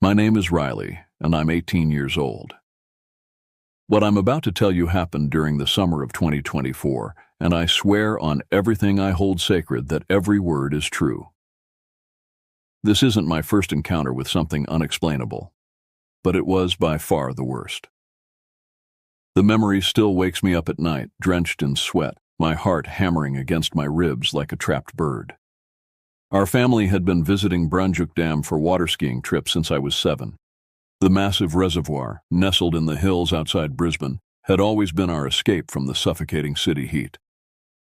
My name is Riley, and I'm 18 years old. What I'm about to tell you happened during the summer of 2024, and I swear on everything I hold sacred that every word is true. This isn't my first encounter with something unexplainable, but it was by far the worst. The memory still wakes me up at night, drenched in sweat, my heart hammering against my ribs like a trapped bird. Our family had been visiting Brunjuk Dam for water skiing trips since I was 7. The massive reservoir, nestled in the hills outside Brisbane, had always been our escape from the suffocating city heat.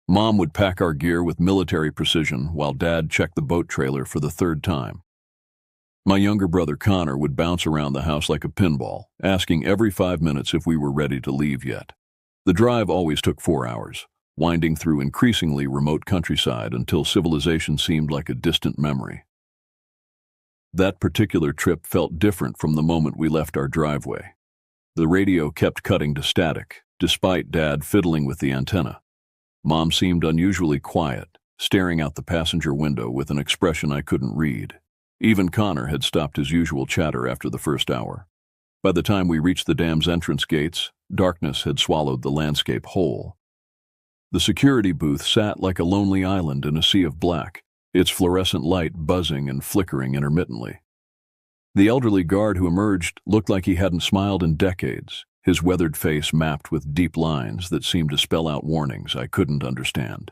Mom would pack our gear with military precision while Dad checked the boat trailer for the 3rd time. My younger brother Connor would bounce around the house like a pinball, asking every 5 minutes if we were ready to leave yet. The drive always took 4 hours, winding through increasingly remote countryside until civilization seemed like a distant memory. That particular trip felt different from the moment we left our driveway. The radio kept cutting to static, despite Dad fiddling with the antenna. Mom seemed unusually quiet, staring out the passenger window with an expression I couldn't read. Even Connor had stopped his usual chatter after the first hour. By the time we reached the dam's entrance gates, darkness had swallowed the landscape whole. The security booth sat like a lonely island in a sea of black, its fluorescent light buzzing and flickering intermittently. The elderly guard who emerged looked like he hadn't smiled in decades, his weathered face mapped with deep lines that seemed to spell out warnings I couldn't understand.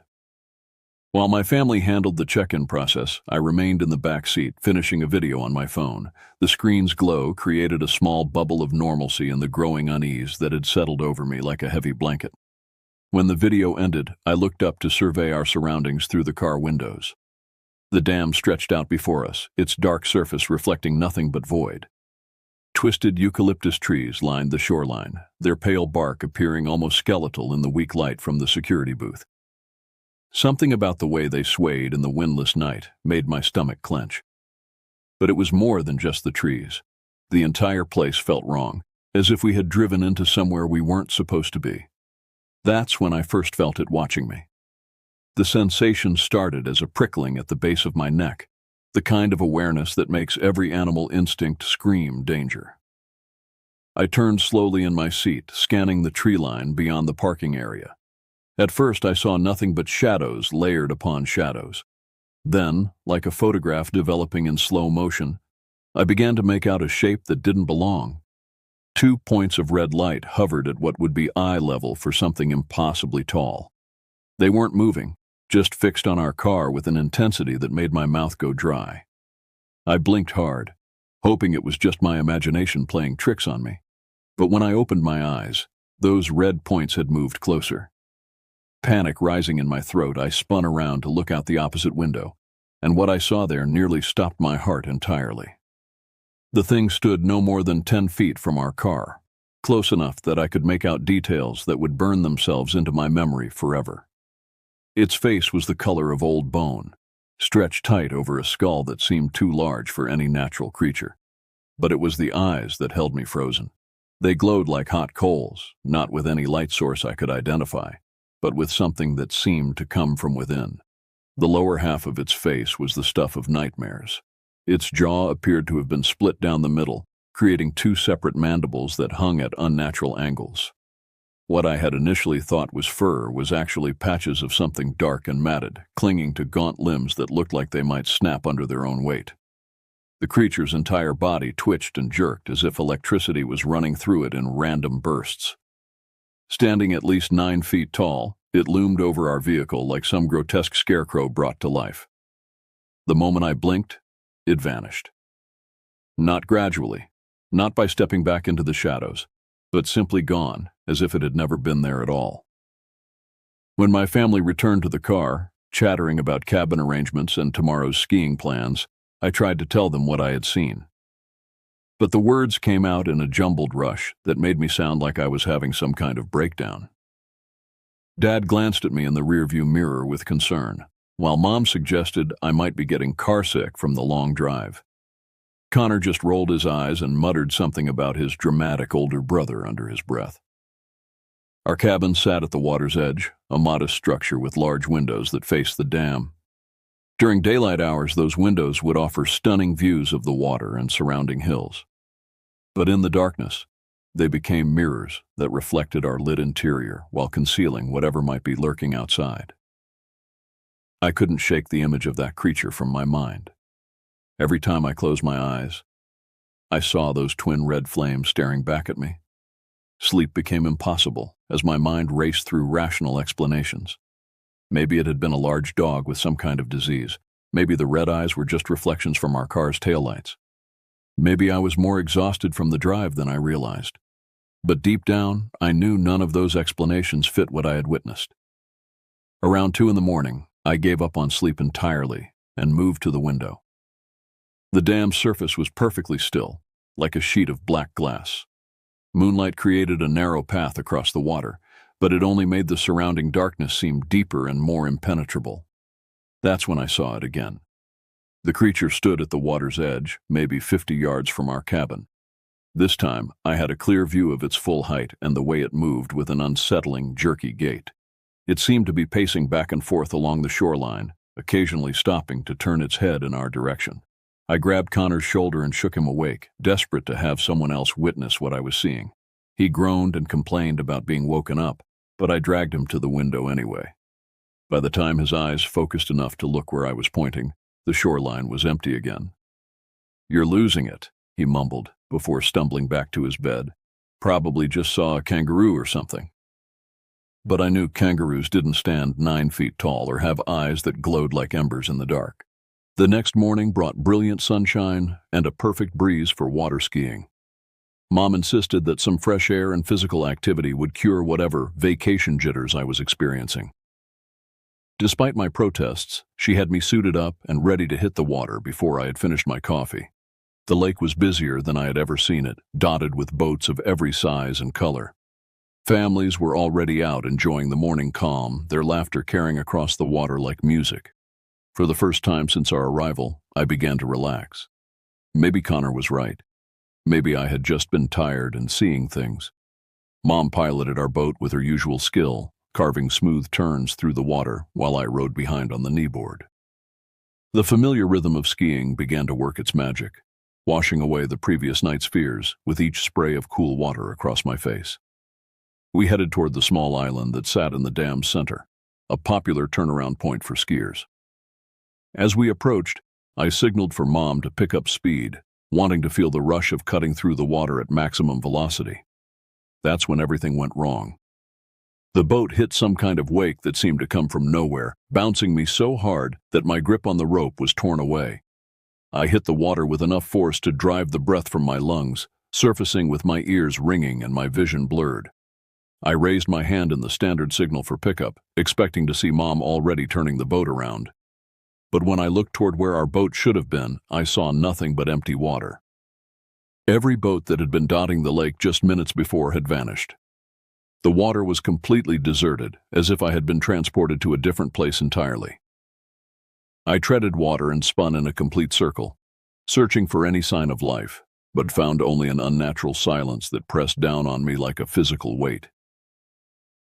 While my family handled the check-in process, I remained in the back seat, finishing a video on my phone. The screen's glow created a small bubble of normalcy in the growing unease that had settled over me like a heavy blanket. When the video ended, I looked up to survey our surroundings through the car windows. The dam stretched out before us, its dark surface reflecting nothing but void. Twisted eucalyptus trees lined the shoreline, their pale bark appearing almost skeletal in the weak light from the security booth. Something about the way they swayed in the windless night made my stomach clench. But it was more than just the trees. The entire place felt wrong, as if we had driven into somewhere we weren't supposed to be. That's when I first felt it watching me. The sensation started as a prickling at the base of my neck, the kind of awareness that makes every animal instinct scream danger. I turned slowly in my seat, scanning the tree line beyond the parking area. At first, I saw nothing but shadows layered upon shadows. Then, like a photograph developing in slow motion, I began to make out a shape that didn't belong. 2 points of red light hovered at what would be eye level for something impossibly tall. They weren't moving, just fixed on our car with an intensity that made my mouth go dry. I blinked hard, hoping it was just my imagination playing tricks on me. But when I opened my eyes, those red points had moved closer. Panic rising in my throat, I spun around to look out the opposite window, and what I saw there nearly stopped my heart entirely. The thing stood no more than 10 feet from our car, close enough that I could make out details that would burn themselves into my memory forever. Its face was the color of old bone, stretched tight over a skull that seemed too large for any natural creature. But it was the eyes that held me frozen. They glowed like hot coals, not with any light source I could identify, but with something that seemed to come from within. The lower half of its face was the stuff of nightmares. Its jaw appeared to have been split down the middle, creating 2 separate mandibles that hung at unnatural angles. What I had initially thought was fur was actually patches of something dark and matted, clinging to gaunt limbs that looked like they might snap under their own weight. The creature's entire body twitched and jerked as if electricity was running through it in random bursts. Standing at least 9 feet tall, it loomed over our vehicle like some grotesque scarecrow brought to life. The moment I blinked, it vanished. Not gradually, not by stepping back into the shadows, but simply gone, as if it had never been there at all. When my family returned to the car, chattering about cabin arrangements and tomorrow's skiing plans, I tried to tell them what I had seen. But the words came out in a jumbled rush that made me sound like I was having some kind of breakdown. Dad glanced at me in the rearview mirror with concern, while Mom suggested I might be getting carsick from the long drive. Connor just rolled his eyes and muttered something about his dramatic older brother under his breath. Our cabin sat at the water's edge, a modest structure with large windows that faced the dam. During daylight hours, those windows would offer stunning views of the water and surrounding hills. But in the darkness, they became mirrors that reflected our lit interior while concealing whatever might be lurking outside. I couldn't shake the image of that creature from my mind. Every time I closed my eyes, I saw those twin red flames staring back at me. Sleep became impossible as my mind raced through rational explanations. Maybe it had been a large dog with some kind of disease. Maybe the red eyes were just reflections from our car's taillights. Maybe I was more exhausted from the drive than I realized. But deep down, I knew none of those explanations fit what I had witnessed. Around 2 a.m, I gave up on sleep entirely and moved to the window. The dam's surface was perfectly still, like a sheet of black glass. Moonlight created a narrow path across the water, but it only made the surrounding darkness seem deeper and more impenetrable. That's when I saw it again. The creature stood at the water's edge, maybe 50 yards from our cabin. This time, I had a clear view of its full height and the way it moved with an unsettling, jerky gait. It seemed to be pacing back and forth along the shoreline, occasionally stopping to turn its head in our direction. I grabbed Connor's shoulder and shook him awake, desperate to have someone else witness what I was seeing. He groaned and complained about being woken up, but I dragged him to the window anyway. By the time his eyes focused enough to look where I was pointing, the shoreline was empty again. "You're losing it," he mumbled, before stumbling back to his bed. "Probably just saw a kangaroo or something." But I knew kangaroos didn't stand 9 feet tall or have eyes that glowed like embers in the dark. The next morning brought brilliant sunshine and a perfect breeze for water skiing. Mom insisted that some fresh air and physical activity would cure whatever vacation jitters I was experiencing. Despite my protests, she had me suited up and ready to hit the water before I had finished my coffee. The lake was busier than I had ever seen it, dotted with boats of every size and color. Families were already out enjoying the morning calm, their laughter carrying across the water like music. For the first time since our arrival, I began to relax. Maybe Connor was right. Maybe I had just been tired and seeing things. Mom piloted our boat with her usual skill, carving smooth turns through the water while I rode behind on the kneeboard. The familiar rhythm of skiing began to work its magic, washing away the previous night's fears with each spray of cool water across my face. We headed toward the small island that sat in the dam's center, a popular turnaround point for skiers. As we approached, I signaled for Mom to pick up speed, wanting to feel the rush of cutting through the water at maximum velocity. That's when everything went wrong. The boat hit some kind of wake that seemed to come from nowhere, bouncing me so hard that my grip on the rope was torn away. I hit the water with enough force to drive the breath from my lungs, surfacing with my ears ringing and my vision blurred. I raised my hand in the standard signal for pickup, expecting to see Mom already turning the boat around. But when I looked toward where our boat should have been, I saw nothing but empty water. Every boat that had been dotting the lake just minutes before had vanished. The water was completely deserted, as if I had been transported to a different place entirely. I treaded water and spun in a complete circle, searching for any sign of life, but found only an unnatural silence that pressed down on me like a physical weight.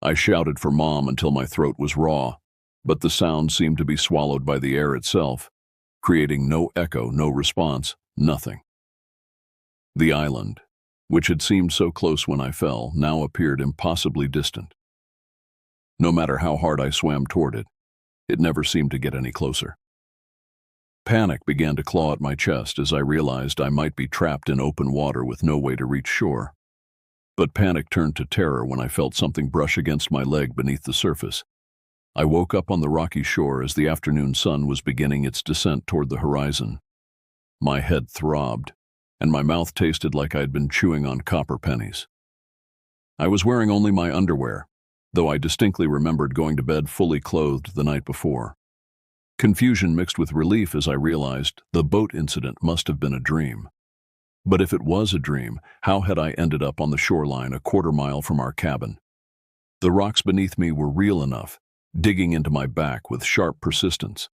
I shouted for Mom until my throat was raw, but the sound seemed to be swallowed by the air itself, creating no echo, no response, nothing. The island, which had seemed so close when I fell, now appeared impossibly distant. No matter how hard I swam toward it, it never seemed to get any closer. Panic began to claw at my chest as I realized I might be trapped in open water with no way to reach shore. But panic turned to terror when I felt something brush against my leg beneath the surface. I woke up on the rocky shore as the afternoon sun was beginning its descent toward the horizon. My head throbbed, and my mouth tasted like I had been chewing on copper pennies. I was wearing only my underwear, though I distinctly remembered going to bed fully clothed the night before. Confusion mixed with relief as I realized the boat incident must have been a dream. But if it was a dream, how had I ended up on the shoreline a quarter-mile from our cabin? The rocks beneath me were real enough, digging into my back with sharp persistence.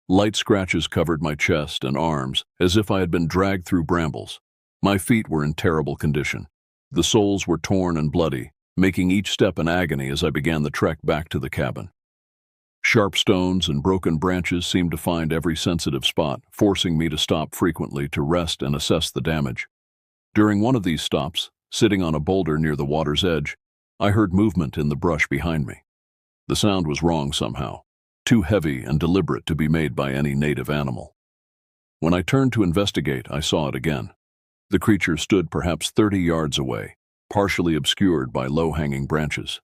Light scratches covered my chest and arms as if I had been dragged through brambles. My feet were in terrible condition. The soles were torn and bloody, making each step an agony as I began the trek back to the cabin. Sharp stones and broken branches seemed to find every sensitive spot, forcing me to stop frequently to rest and assess the damage. During one of these stops, sitting on a boulder near the water's edge, I heard movement in the brush behind me. The sound was wrong somehow, too heavy and deliberate to be made by any native animal. When I turned to investigate, I saw it again. The creature stood perhaps 30 yards away, partially obscured by low-hanging branches.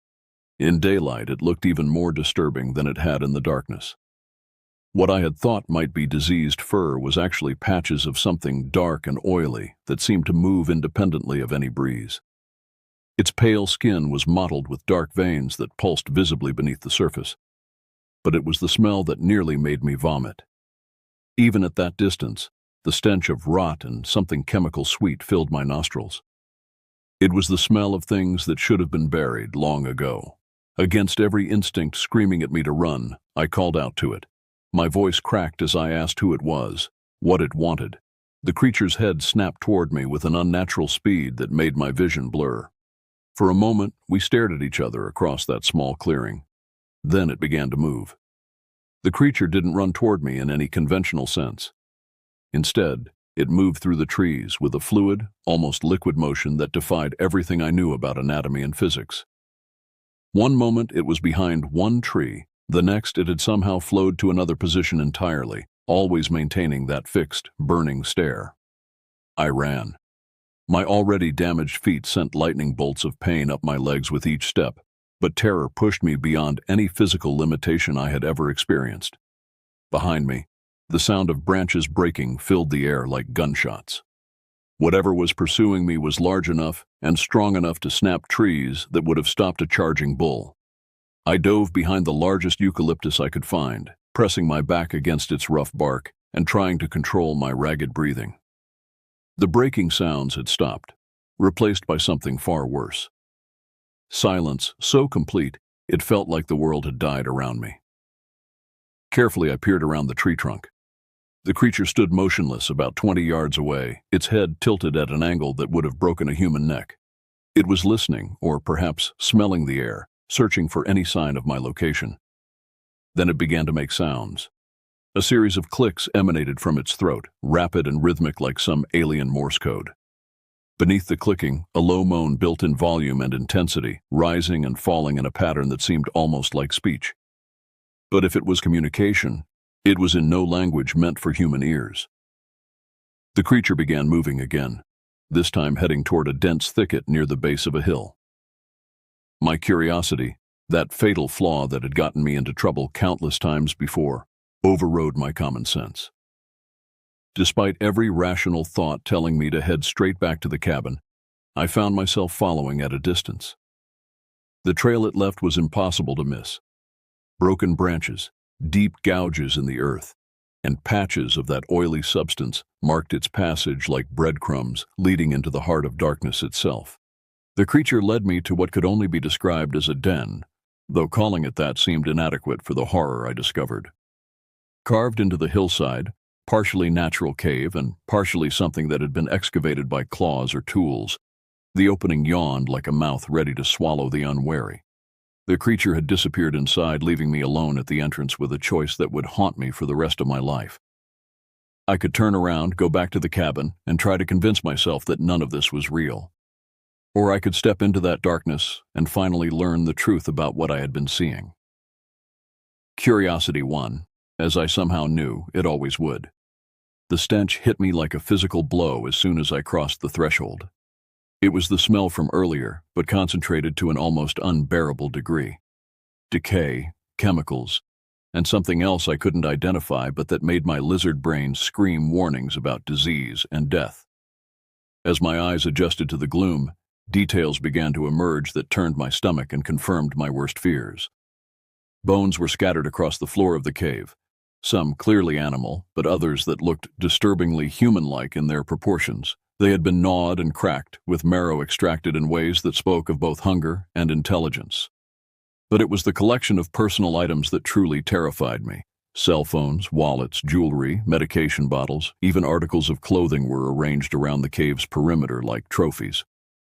In daylight, it looked even more disturbing than it had in the darkness. What I had thought might be diseased fur was actually patches of something dark and oily that seemed to move independently of any breeze. Its pale skin was mottled with dark veins that pulsed visibly beneath the surface. But it was the smell that nearly made me vomit. Even at that distance, the stench of rot and something chemical sweet filled my nostrils. It was the smell of things that should have been buried long ago. Against every instinct screaming at me to run, I called out to it. My voice cracked as I asked who it was, what it wanted. The creature's head snapped toward me with an unnatural speed that made my vision blur. For a moment, we stared at each other across that small clearing. Then it began to move. The creature didn't run toward me in any conventional sense. Instead, it moved through the trees with a fluid, almost liquid motion that defied everything I knew about anatomy and physics. One moment it was behind one tree, the next it had somehow flowed to another position entirely, always maintaining that fixed, burning stare. I ran. My already damaged feet sent lightning bolts of pain up my legs with each step, but terror pushed me beyond any physical limitation I had ever experienced. Behind me, the sound of branches breaking filled the air like gunshots. Whatever was pursuing me was large enough and strong enough to snap trees that would have stopped a charging bull. I dove behind the largest eucalyptus I could find, pressing my back against its rough bark and trying to control my ragged breathing. The breaking sounds had stopped, replaced by something far worse. Silence so complete, it felt like the world had died around me. Carefully, I peered around the tree trunk. The creature stood motionless about 20 yards away, its head tilted at an angle that would have broken a human neck. It was listening, or perhaps smelling the air, searching for any sign of my location. Then it began to make sounds. A series of clicks emanated from its throat, rapid and rhythmic like some alien Morse code. Beneath the clicking, a low moan built in volume and intensity, rising and falling in a pattern that seemed almost like speech. But if it was communication, it was in no language meant for human ears. The creature began moving again, this time heading toward a dense thicket near the base of a hill. My curiosity, that fatal flaw that had gotten me into trouble countless times before, overrode my common sense. Despite every rational thought telling me to head straight back to the cabin, I found myself following at a distance. The trail it left was impossible to miss. Broken branches, deep gouges in the earth, and patches of that oily substance marked its passage like breadcrumbs leading into the heart of darkness itself. The creature led me to what could only be described as a den, though calling it that seemed inadequate for the horror I discovered. Carved into the hillside, partially natural cave and partially something that had been excavated by claws or tools, the opening yawned like a mouth ready to swallow the unwary. The creature had disappeared inside, leaving me alone at the entrance with a choice that would haunt me for the rest of my life. I could turn around, go back to the cabin, and try to convince myself that none of this was real. Or I could step into that darkness and finally learn the truth about what I had been seeing. Curiosity won, as I somehow knew it always would. The stench hit me like a physical blow as soon as I crossed the threshold. It was the smell from earlier, but concentrated to an almost unbearable degree. Decay, chemicals, and something else I couldn't identify but that made my lizard brain scream warnings about disease and death. As my eyes adjusted to the gloom, details began to emerge that turned my stomach and confirmed my worst fears. Bones were scattered across the floor of the cave, some clearly animal, but others that looked disturbingly human-like in their proportions. They had been gnawed and cracked, with marrow extracted in ways that spoke of both hunger and intelligence. But it was the collection of personal items that truly terrified me. Cell phones, wallets, jewelry, medication bottles, even articles of clothing were arranged around the cave's perimeter like trophies.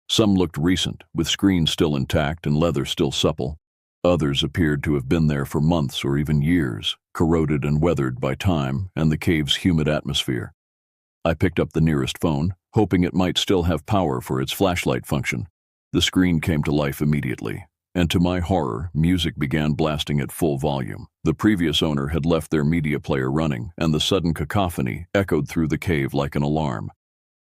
Some looked recent, with screens still intact and leather still supple. Others appeared to have been there for months or even years, corroded and weathered by time and the cave's humid atmosphere. I picked up the nearest phone, hoping it might still have power for its flashlight function. The screen came to life immediately, and to my horror, music began blasting at full volume. The previous owner had left their media player running, and the sudden cacophony echoed through the cave like an alarm.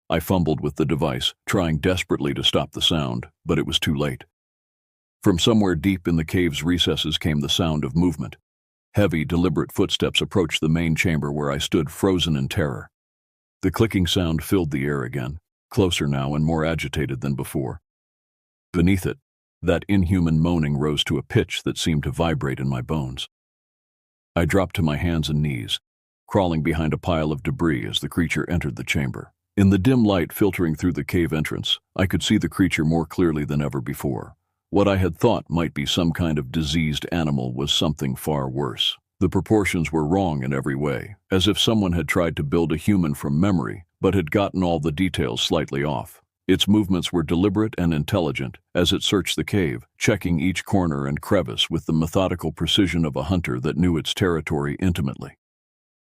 I fumbled with the device, trying desperately to stop the sound, but it was too late. From somewhere deep in the cave's recesses came the sound of movement. Heavy, deliberate footsteps approached the main chamber where I stood frozen in terror. The clicking sound filled the air again, closer now and more agitated than before. Beneath it, that inhuman moaning rose to a pitch that seemed to vibrate in my bones. I dropped to my hands and knees, crawling behind a pile of debris as the creature entered the chamber. In the dim light filtering through the cave entrance, I could see the creature more clearly than ever before. What I had thought might be some kind of diseased animal was something far worse. The proportions were wrong in every way, as if someone had tried to build a human from memory, but had gotten all the details slightly off. Its movements were deliberate and intelligent as it searched the cave, checking each corner and crevice with the methodical precision of a hunter that knew its territory intimately.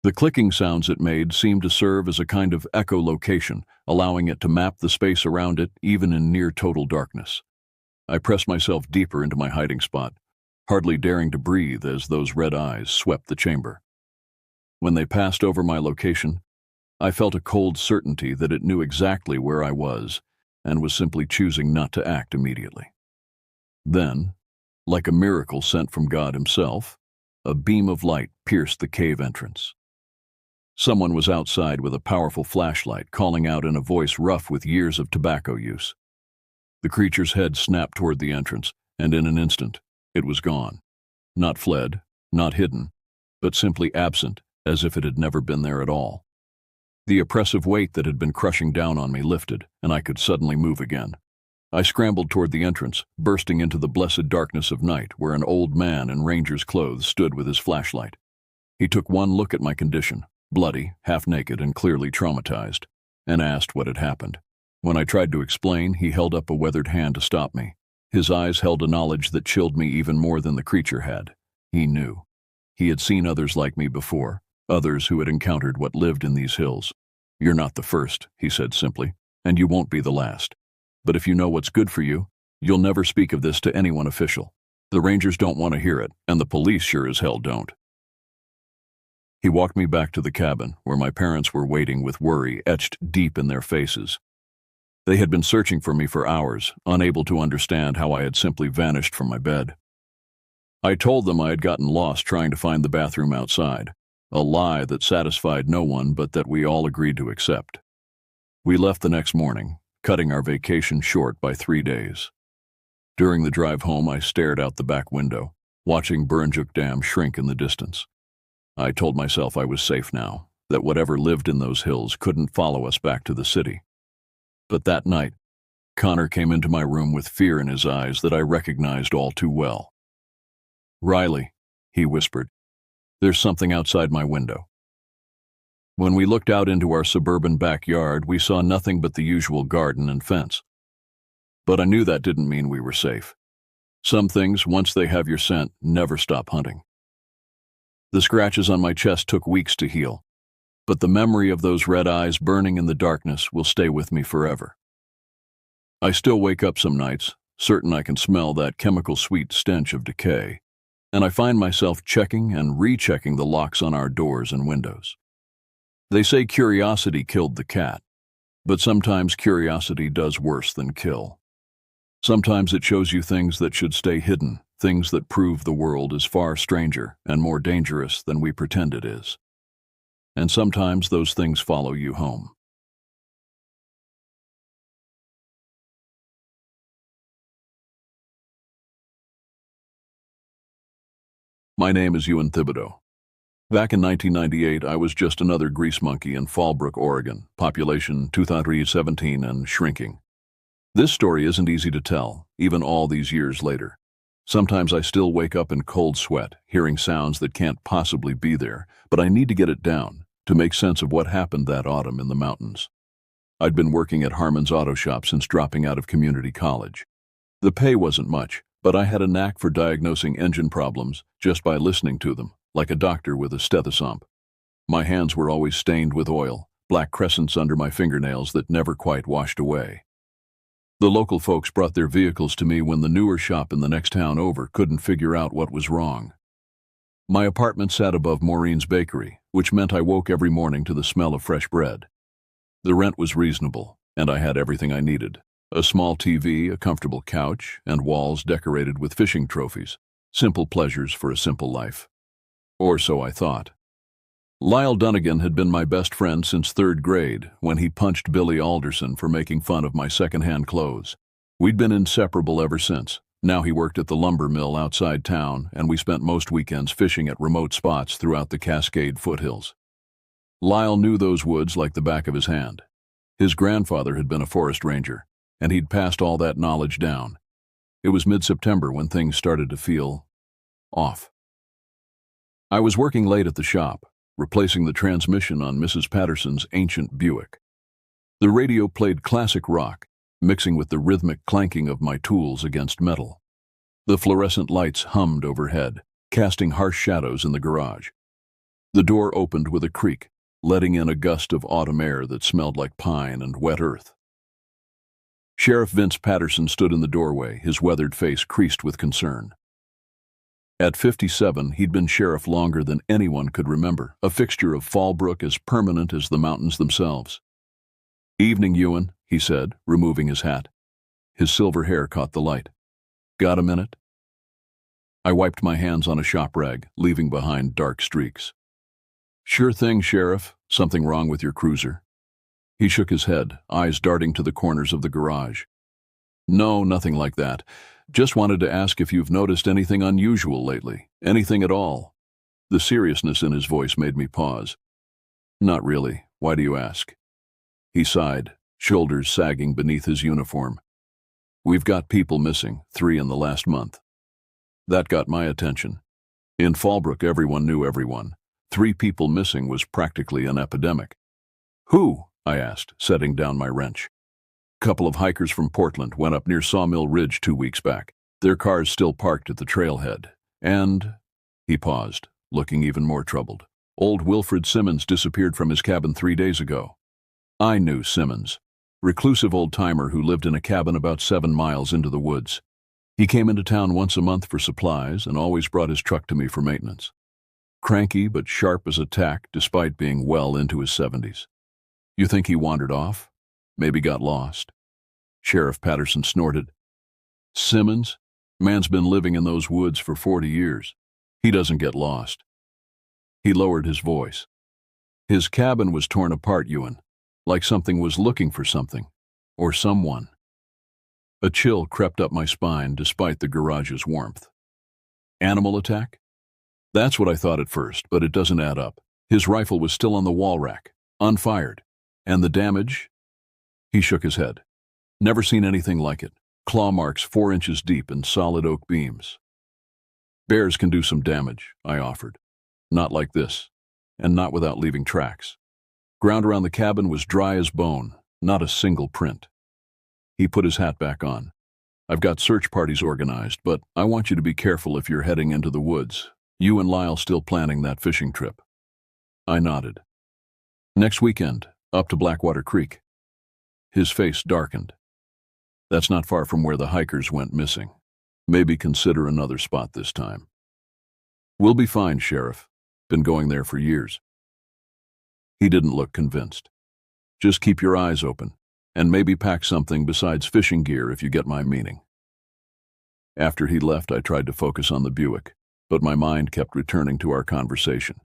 The clicking sounds it made seemed to serve as a kind of echolocation, allowing it to map the space around it even in near total darkness. I pressed myself deeper into my hiding spot, hardly daring to breathe as those red eyes swept the chamber. When they passed over my location, I felt a cold certainty that it knew exactly where I was and was simply choosing not to act immediately. Then, like a miracle sent from God himself, a beam of light pierced the cave entrance. Someone was outside with a powerful flashlight, calling out in a voice rough with years of tobacco use. The creature's head snapped toward the entrance, and in an instant, it was gone. Not fled, not hidden, but simply absent, as if it had never been there at all. The oppressive weight that had been crushing down on me lifted, and I could suddenly move again. I scrambled toward the entrance, bursting into the blessed darkness of night, where an old man in ranger's clothes stood with his flashlight. He took one look at my condition, bloody, half-naked, and clearly traumatized, and asked what had happened. When I tried to explain, he held up a weathered hand to stop me. His eyes held a knowledge that chilled me even more than the creature had. He knew. He had seen others like me before, others who had encountered what lived in these hills. "You're not the first," he said simply, "and you won't be the last. But if you know what's good for you, you'll never speak of this to anyone official. The rangers don't want to hear it, and the police sure as hell don't." He walked me back to the cabin, where my parents were waiting with worry etched deep in their faces. They had been searching for me for hours, unable to understand how I had simply vanished from my bed. I told them I had gotten lost trying to find the bathroom outside, a lie that satisfied no one but that we all agreed to accept. We left the next morning, cutting our vacation short by 3 days. During the drive home, I stared out the back window, watching Burnjuk Dam shrink in the distance. I told myself I was safe now, that whatever lived in those hills couldn't follow us back to the city. But that night, Connor came into my room with fear in his eyes that I recognized all too well. "Riley," he whispered, "there's something outside my window." When we looked out into our suburban backyard, we saw nothing but the usual garden and fence. But I knew that didn't mean we were safe. Some things, once they have your scent, never stop hunting. The scratches on my chest took weeks to heal, but the memory of those red eyes burning in the darkness will stay with me forever. I still wake up some nights, certain I can smell that chemical-sweet stench of decay, and I find myself checking and rechecking the locks on our doors and windows. They say curiosity killed the cat, but sometimes curiosity does worse than kill. Sometimes it shows you things that should stay hidden, things that prove the world is far stranger and more dangerous than we pretend it is. And sometimes those things follow you home. My name is Ewan Thibodeau. Back in 1998, I was just another grease monkey in Fallbrook, Oregon, population 2017 and shrinking. This story isn't easy to tell, even all these years later. Sometimes I still wake up in cold sweat, hearing sounds that can't possibly be there, but I need to get it down to make sense of what happened that autumn in the mountains. I'd been working at Harmon's Auto Shop since dropping out of community college. The pay wasn't much, but I had a knack for diagnosing engine problems just by listening to them, like a doctor with a stethoscope. My hands were always stained with oil, black crescents under my fingernails that never quite washed away. The local folks brought their vehicles to me when the newer shop in the next town over couldn't figure out what was wrong. My apartment sat above Maureen's bakery, which meant I woke every morning to the smell of fresh bread. The rent was reasonable, and I had everything I needed. A small TV, a comfortable couch, and walls decorated with fishing trophies. Simple pleasures for a simple life. Or so I thought. Lyle Dunnigan had been my best friend since 3rd grade, when he punched Billy Alderson for making fun of my second-hand clothes. We'd been inseparable ever since. Now he worked at the lumber mill outside town, and we spent most weekends fishing at remote spots throughout the Cascade foothills. Lyle knew those woods like the back of his hand. His grandfather had been a forest ranger, and he'd passed all that knowledge down. It was mid-September when things started to feel off. I was working late at the shop, replacing the transmission on Mrs. Paterson's ancient Buick. The radio played classic rock, mixing with the rhythmic clanking of my tools against metal. The fluorescent lights hummed overhead, casting harsh shadows in the garage. The door opened with a creak, letting in a gust of autumn air that smelled like pine and wet earth. Sheriff Vince Paterson stood in the doorway, his weathered face creased with concern. At 57, he'd been sheriff longer than anyone could remember, a fixture of Fallbrook as permanent as the mountains themselves. "Evening, Ewan," he said, removing his hat. His silver hair caught the light. "Got a minute?" I wiped my hands on a shop rag, leaving behind dark streaks. "Sure thing, Sheriff. Something wrong with your cruiser?" He shook his head, eyes darting to the corners of the garage. "No, nothing like that. Just wanted to ask if you've noticed anything unusual lately. Anything at all." The seriousness in his voice made me pause. "Not really. Why do you ask?" He sighed, shoulders sagging beneath his uniform. "We've got people missing, 3 in the last month." That got my attention. In Fallbrook, everyone knew everyone. 3 people missing was practically an epidemic. "Who?" I asked, setting down my wrench. "Couple of hikers from Portland went up near Sawmill Ridge 2 weeks back. Their cars still parked at the trailhead. And—" He paused, looking even more troubled. "Old Wilfred Simmons disappeared from his cabin 3 days ago." I knew Simmons. Reclusive old-timer who lived in a cabin about 7 miles into the woods. He came into town once a month for supplies and always brought his truck to me for maintenance. Cranky but sharp as a tack despite being well into his 70s. "You think he wandered off? Maybe got lost?" Sheriff Paterson snorted. "Simmons? Man's been living in those woods for 40 years. He doesn't get lost." He lowered his voice. "His cabin was torn apart, Ewan, like something was looking for something, or someone." A chill crept up my spine despite the garage's warmth. "Animal attack?" "That's what I thought at first, but it doesn't add up. His rifle was still on the wall rack, unfired. And the damage?" He shook his head. "Never seen anything like it. Claw marks 4 inches deep and solid oak beams." "Bears can do some damage," I offered. "Not like this, and not without leaving tracks. Ground around the cabin was dry as bone, not a single print." He put his hat back on. "I've got search parties organized, but I want you to be careful if you're heading into the woods. You and Lyle still planning that fishing trip?" I nodded. "Next weekend, up to Blackwater Creek." His face darkened. "That's not far from where the hikers went missing. Maybe consider another spot this time." "We'll be fine, Sheriff. Been going there for years." He didn't look convinced. "Just keep your eyes open, and maybe pack something besides fishing gear if you get my meaning." After he left, I tried to focus on the Buick, but my mind kept returning to our conversation.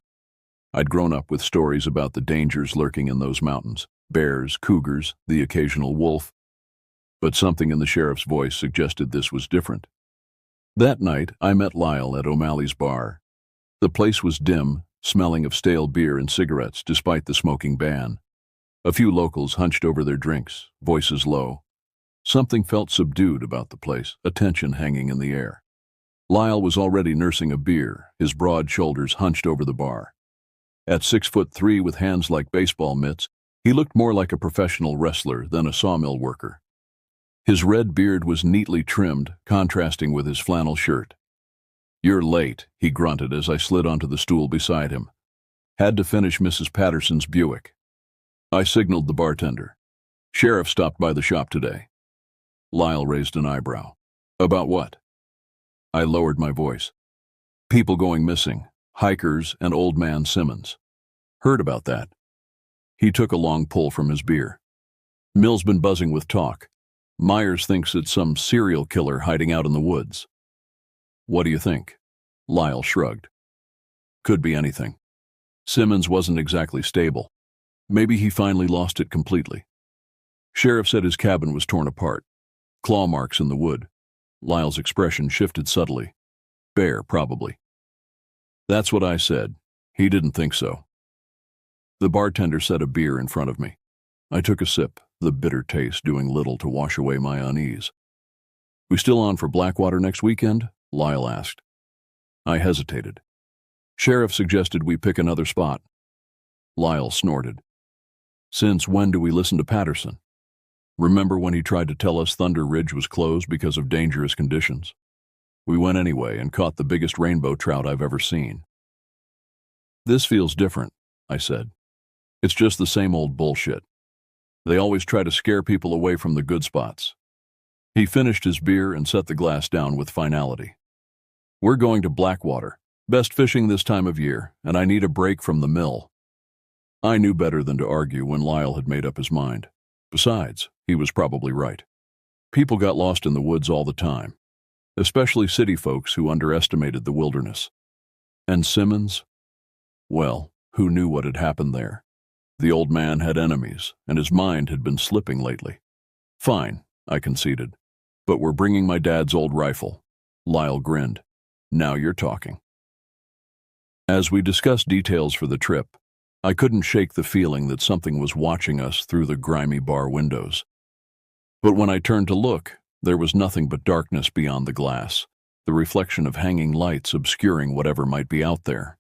I'd grown up with stories about the dangers lurking in those mountains, bears, cougars, the occasional wolf. But something in the sheriff's voice suggested this was different. That night, I met Lyle at O'Malley's bar. The place was dim, smelling of stale beer and cigarettes despite the smoking ban. A few locals hunched over their drinks, voices low. Something felt subdued about the place, a tension hanging in the air. Lyle was already nursing a beer, his broad shoulders hunched over the bar. At 6'3" with hands like baseball mitts, he looked more like a professional wrestler than a sawmill worker. His red beard was neatly trimmed, contrasting with his flannel shirt. "You're late," he grunted as I slid onto the stool beside him. "Had to finish Mrs. Paterson's Buick." I signaled the bartender. "Sheriff stopped by the shop today." Lyle raised an eyebrow. "About what?" I lowered my voice. "People going missing, hikers and old man Simmons. Heard about that." He took a long pull from his beer. "Mill's been buzzing with talk. Myers thinks it's some serial killer hiding out in the woods." "What do you think?" Lyle shrugged. "Could be anything. Simmons wasn't exactly stable. Maybe he finally lost it completely. Sheriff said his cabin was torn apart. Claw marks in the wood." Lyle's expression shifted subtly. "Bear, probably." "That's what I said. He didn't think so." The bartender set a beer in front of me. I took a sip, the bitter taste doing little to wash away my unease. "We still on for Blackwater next weekend?" Lyle asked. I hesitated. Sheriff suggested we pick another spot. Lyle snorted. "Since when do we listen to Paterson? Remember when he tried to tell us Thunder Ridge was closed because of dangerous conditions? We went anyway and caught the biggest rainbow trout I've ever seen." "This feels different," I said. "It's just the same old bullshit. They always try to scare people away from the good spots." He finished his beer and set the glass down with finality. "We're going to Blackwater. Best fishing this time of year, and I need a break from the mill." I knew better than to argue when Lyle had made up his mind. Besides, he was probably right. People got lost in the woods all the time, especially city folks who underestimated the wilderness. And Simmons? Well, who knew what had happened there? The old man had enemies, and his mind had been slipping lately. "Fine," I conceded. "But we're bringing my dad's old rifle." Lyle grinned. "Now you're talking." As we discussed details for the trip, I couldn't shake the feeling that something was watching us through the grimy bar windows. But when I turned to look, there was nothing but darkness beyond the glass, the reflection of hanging lights obscuring whatever might be out there.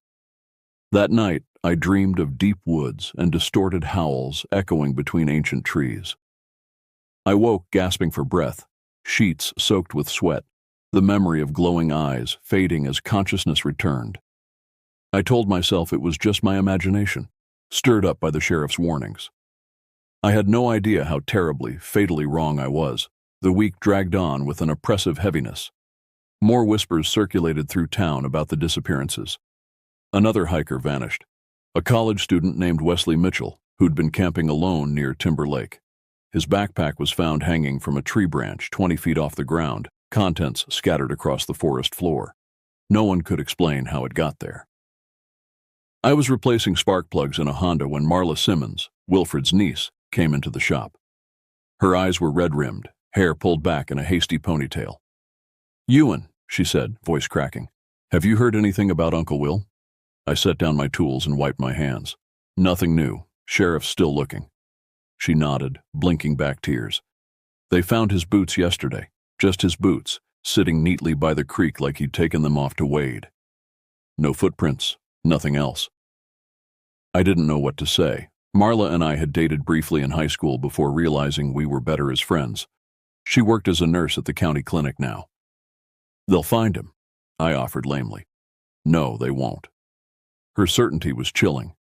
That night, I dreamed of deep woods and distorted howls echoing between ancient trees. I woke gasping for breath, sheets soaked with sweat, the memory of glowing eyes fading as consciousness returned. I told myself it was just my imagination, stirred up by the sheriff's warnings. I had no idea how terribly, fatally wrong I was. The week dragged on with an oppressive heaviness. More whispers circulated through town about the disappearances. Another hiker vanished, a college student named Wesley Mitchell, who'd been camping alone near Timber Lake. His backpack was found hanging from a tree branch 20 feet off the ground, contents scattered across the forest floor. No one could explain how it got there. I was replacing spark plugs in a Honda when Marla Simmons, Wilfred's niece, came into the shop. Her eyes were red-rimmed, hair pulled back in a hasty ponytail. "Ewan," she said, voice cracking, "have you heard anything about Uncle Will?" I set down my tools and wiped my hands. "Nothing new. Sheriff's still looking." She nodded, blinking back tears. "They found his boots yesterday, just his boots, sitting neatly by the creek like he'd taken them off to wade. No footprints, nothing else." I didn't know what to say. Marla and I had dated briefly in high school before realizing we were better as friends. She worked as a nurse at the county clinic now. "They'll find him," I offered lamely. "No, they won't." Her certainty was chilling.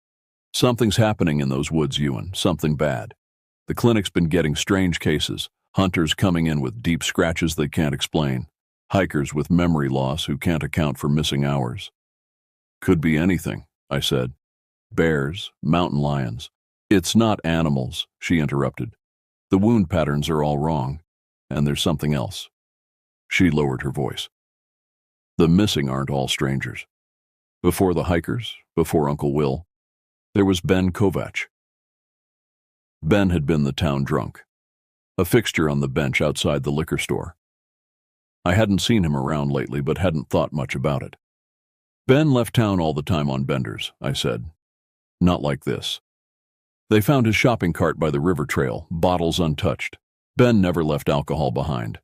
"Something's happening in those woods, Ewan, something bad. The clinic's been getting strange cases, hunters coming in with deep scratches they can't explain, hikers with memory loss who can't account for missing hours." "Could be anything," I said. "Bears, mountain lions." "It's not animals," she interrupted. "The wound patterns are all wrong, and there's something else." She lowered her voice. "The missing aren't all strangers. Before the hikers, before Uncle Will, there was Ben Kovach." Ben had been the town drunk, a fixture on the bench outside the liquor store. I hadn't seen him around lately, but hadn't thought much about it. "Ben left town all the time on benders," I said. "Not like this. They found his shopping cart by the river trail, bottles untouched. Ben never left alcohol behind."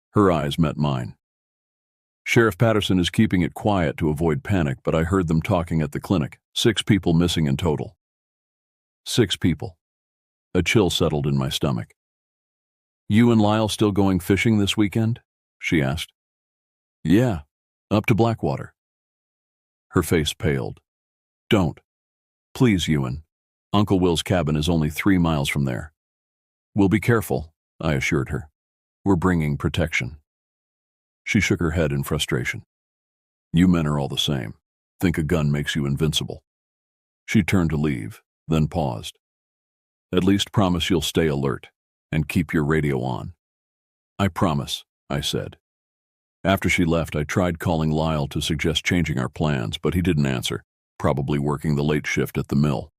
Her eyes met mine. "Sheriff Paterson is keeping it quiet to avoid panic, but I heard them talking at the clinic. 6 people missing in total." 6 people. A chill settled in my stomach. You and Lyle still going fishing this weekend? She asked. Yeah, up to Blackwater. Her face paled. Don't. Please, Ewan. Uncle Will's cabin is only 3 miles from there. We'll be careful, I assured her. We're bringing protection. She shook her head in frustration. You men are all the same. Think a gun makes you invincible. She turned to leave, then paused. At least promise you'll stay alert and keep your radio on. I promise, I said. After she left, I tried calling Lyle to suggest changing our plans, but he didn't answer, probably working the late shift at the mill.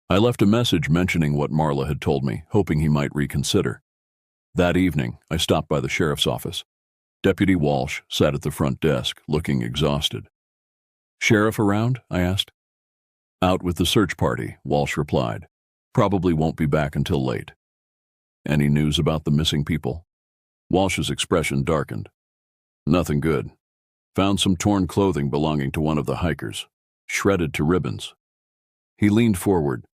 I left a message mentioning what Marla had told me, hoping he might reconsider. That evening, I stopped by the sheriff's office. Deputy Walsh sat at the front desk, looking exhausted. Sheriff around? I asked. Out with the search party, Walsh replied. Probably won't be back until late. Any news about the missing people? Walsh's expression darkened. Nothing good. Found some torn clothing belonging to one of the hikers, shredded to ribbons. He leaned forward.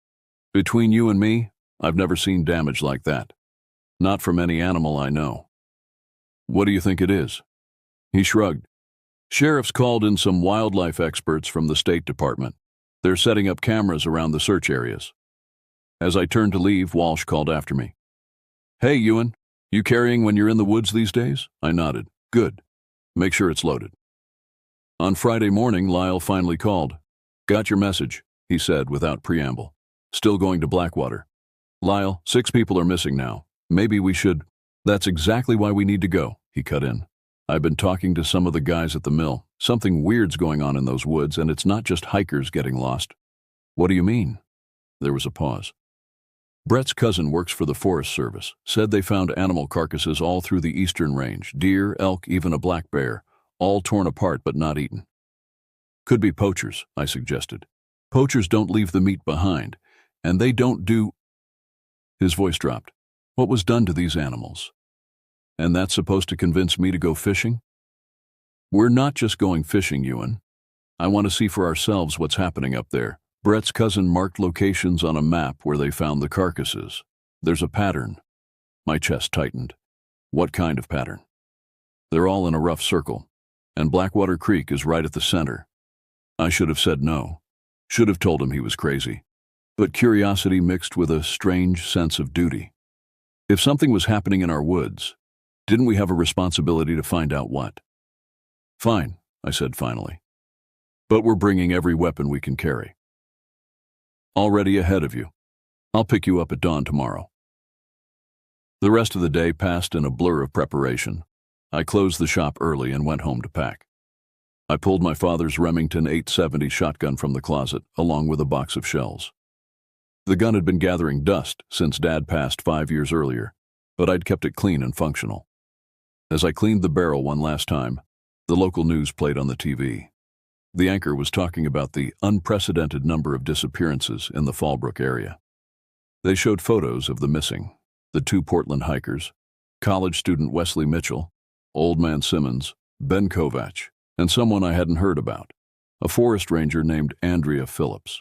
Between you and me, I've never seen damage like that. Not from any animal I know. What do you think it is? He shrugged. Sheriff's called in some wildlife experts from the State Department. They're setting up cameras around the search areas. As I turned to leave, Walsh called after me. Hey, Ewan, you carrying when you're in the woods these days? I nodded. Good. Make sure it's loaded. On Friday morning, Lyle finally called. Got your message, he said without preamble. Still going to Blackwater. Lyle, 6 people are missing now. Maybe we should... That's exactly why we need to go, he cut in. I've been talking to some of the guys at the mill. Something weird's going on in those woods, and it's not just hikers getting lost. What do you mean? There was a pause. Brett's cousin works for the Forest Service. Said they found animal carcasses all through the eastern range. Deer, elk, even a black bear. All torn apart but not eaten. Could be poachers, I suggested. Poachers don't leave the meat behind, and they don't do... His voice dropped. What was done to these animals? And that's supposed to convince me to go fishing? We're not just going fishing, Ewan. I want to see for ourselves what's happening up there. Brett's cousin marked locations on a map where they found the carcasses. There's a pattern. My chest tightened. What kind of pattern? They're all in a rough circle, and Blackwater Creek is right at the center. I should have said no. Should have told him he was crazy. But curiosity mixed with a strange sense of duty. If something was happening in our woods, didn't we have a responsibility to find out what? Fine, I said finally. But we're bringing every weapon we can carry. Already ahead of you. I'll pick you up at dawn tomorrow. The rest of the day passed in a blur of preparation. I closed the shop early and went home to pack. I pulled my father's Remington 870 shotgun from the closet, along with a box of shells. The gun had been gathering dust since Dad passed 5 years earlier, but I'd kept it clean and functional. As I cleaned the barrel one last time, the local news played on the TV. The anchor was talking about the unprecedented number of disappearances in the Fallbrook area. They showed photos of the missing, the 2 Portland hikers, college student Wesley Mitchell, Old Man Simmons, Ben Kovach, and someone I hadn't heard about, a forest ranger named Andrea Phillips.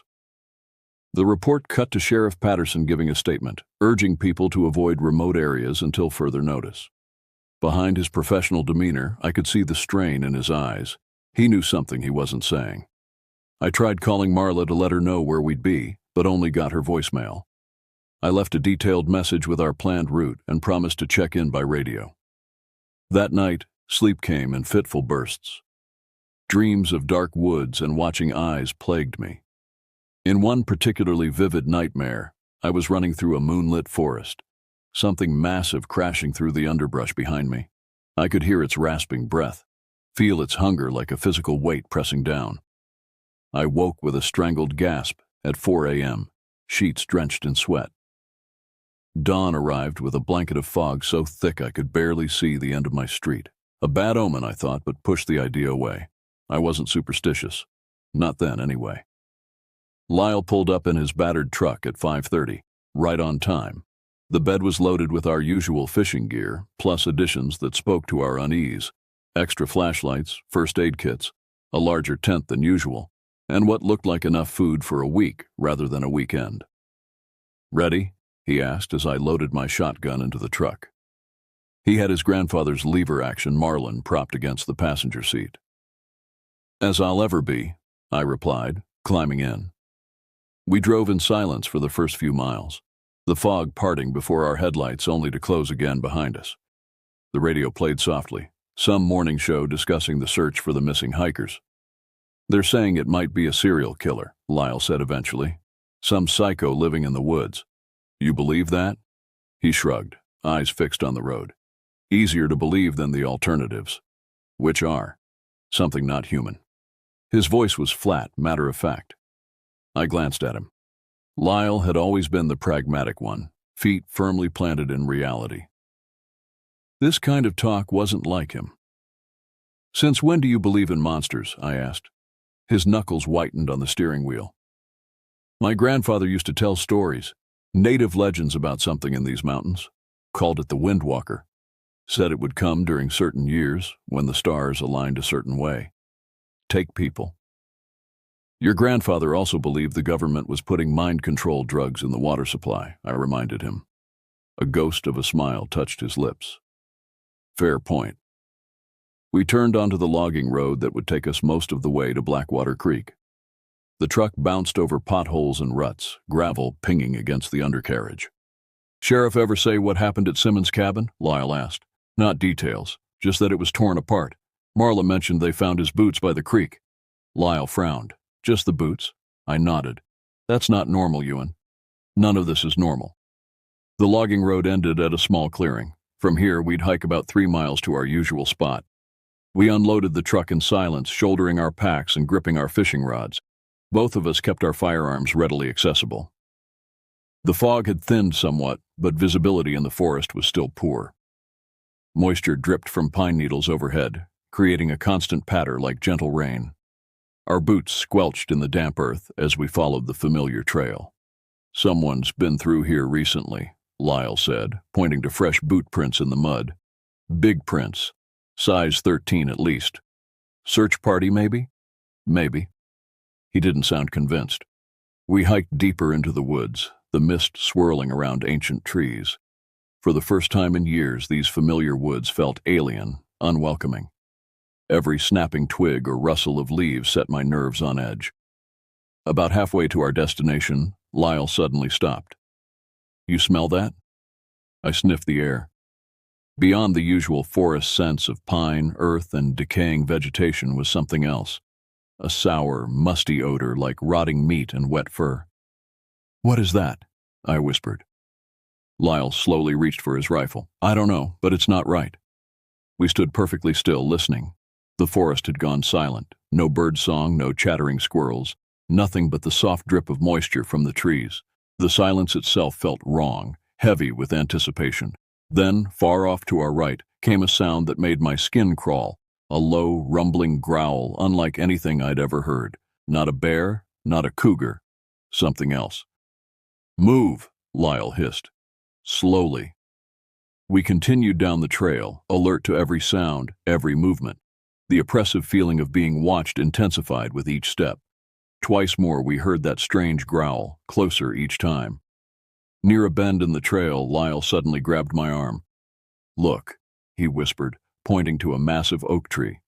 The report cut to Sheriff Paterson giving a statement, urging people to avoid remote areas until further notice. Behind his professional demeanor, I could see the strain in his eyes. He knew something he wasn't saying. I tried calling Marla to let her know where we'd be, but only got her voicemail. I left a detailed message with our planned route and promised to check in by radio. That night, sleep came in fitful bursts. Dreams of dark woods and watching eyes plagued me. In one particularly vivid nightmare, I was running through a moonlit forest, something massive crashing through the underbrush behind me. I could hear its rasping breath, feel its hunger like a physical weight pressing down. I woke with a strangled gasp at 4 a.m., sheets drenched in sweat. Dawn arrived with a blanket of fog so thick I could barely see the end of my street. A bad omen, I thought, but pushed the idea away. I wasn't superstitious. Not then, anyway. Lyle pulled up in his battered truck at 5:30, right on time. The bed was loaded with our usual fishing gear, plus additions that spoke to our unease. Extra flashlights, first aid kits, a larger tent than usual, and what looked like enough food for a week rather than a weekend. Ready? He asked as I loaded my shotgun into the truck. He had his grandfather's lever-action Marlin propped against the passenger seat. "As I'll ever be," I replied, climbing in. We drove in silence for the first few miles, the fog parting before our headlights only to close again behind us. The radio played softly, some morning show discussing the search for the missing hikers. "They're saying it might be a serial killer," Lyle said eventually. "Some psycho living in the woods. You believe that?" He shrugged, eyes fixed on the road. "Easier to believe than the alternatives." "Which are?" "Something not human." His voice was flat, matter-of-fact. I glanced at him. Lyle had always been the pragmatic one, feet firmly planted in reality. This kind of talk wasn't like him. "Since when do you believe in monsters?" I asked. His knuckles whitened on the steering wheel. "My grandfather used to tell stories, native legends about something in these mountains. Called it the Windwalker. Said it would come during certain years, when the stars aligned a certain way. Take people." "Your grandfather also believed the government was putting mind-control drugs in the water supply," I reminded him. A ghost of a smile touched his lips. "Fair point." We turned onto the logging road that would take us most of the way to Blackwater Creek. The truck bounced over potholes and ruts, gravel pinging against the undercarriage. "Sheriff ever say what happened at Simmons' cabin?" Lyle asked. "Not details, just that it was torn apart. Marla mentioned they found his boots by the creek." Lyle frowned. "Just the boots?" I nodded. "That's not normal, Ewan. None of this is normal." The logging road ended at a small clearing. From here, we'd hike about 3 miles to our usual spot. We unloaded the truck in silence, shouldering our packs and gripping our fishing rods. Both of us kept our firearms readily accessible. The fog had thinned somewhat, but visibility in the forest was still poor. Moisture dripped from pine needles overhead, creating a constant patter like gentle rain. Our boots squelched in the damp earth as we followed the familiar trail. "Someone's been through here recently," Lyle said, pointing to fresh boot prints in the mud. "Big prints, size 13 at least. Search party, maybe?" "Maybe." He didn't sound convinced. We hiked deeper into the woods, the mist swirling around ancient trees. For the first time in years, these familiar woods felt alien, unwelcoming. Every snapping twig or rustle of leaves set my nerves on edge. About halfway to our destination, Lyle suddenly stopped. "You smell that?" I sniffed the air. Beyond the usual forest scents of pine, earth, and decaying vegetation was something else. A sour, musty odor like rotting meat and wet fur. "What is that?" I whispered. Lyle slowly reached for his rifle. "I don't know, but it's not right." We stood perfectly still, listening. The forest had gone silent. No bird song, no chattering squirrels. Nothing but the soft drip of moisture from the trees. The silence itself felt wrong, heavy with anticipation. Then, far off to our right, came a sound that made my skin crawl. A low, rumbling growl, unlike anything I'd ever heard. Not a bear, not a cougar. Something else. "Move," Lyle hissed. Slowly. We continued down the trail, alert to every sound, every movement. The oppressive feeling of being watched intensified with each step. Twice more we heard that strange growl, closer each time. Near a bend in the trail, Lyle suddenly grabbed my arm. "Look," he whispered, pointing to a massive oak tree.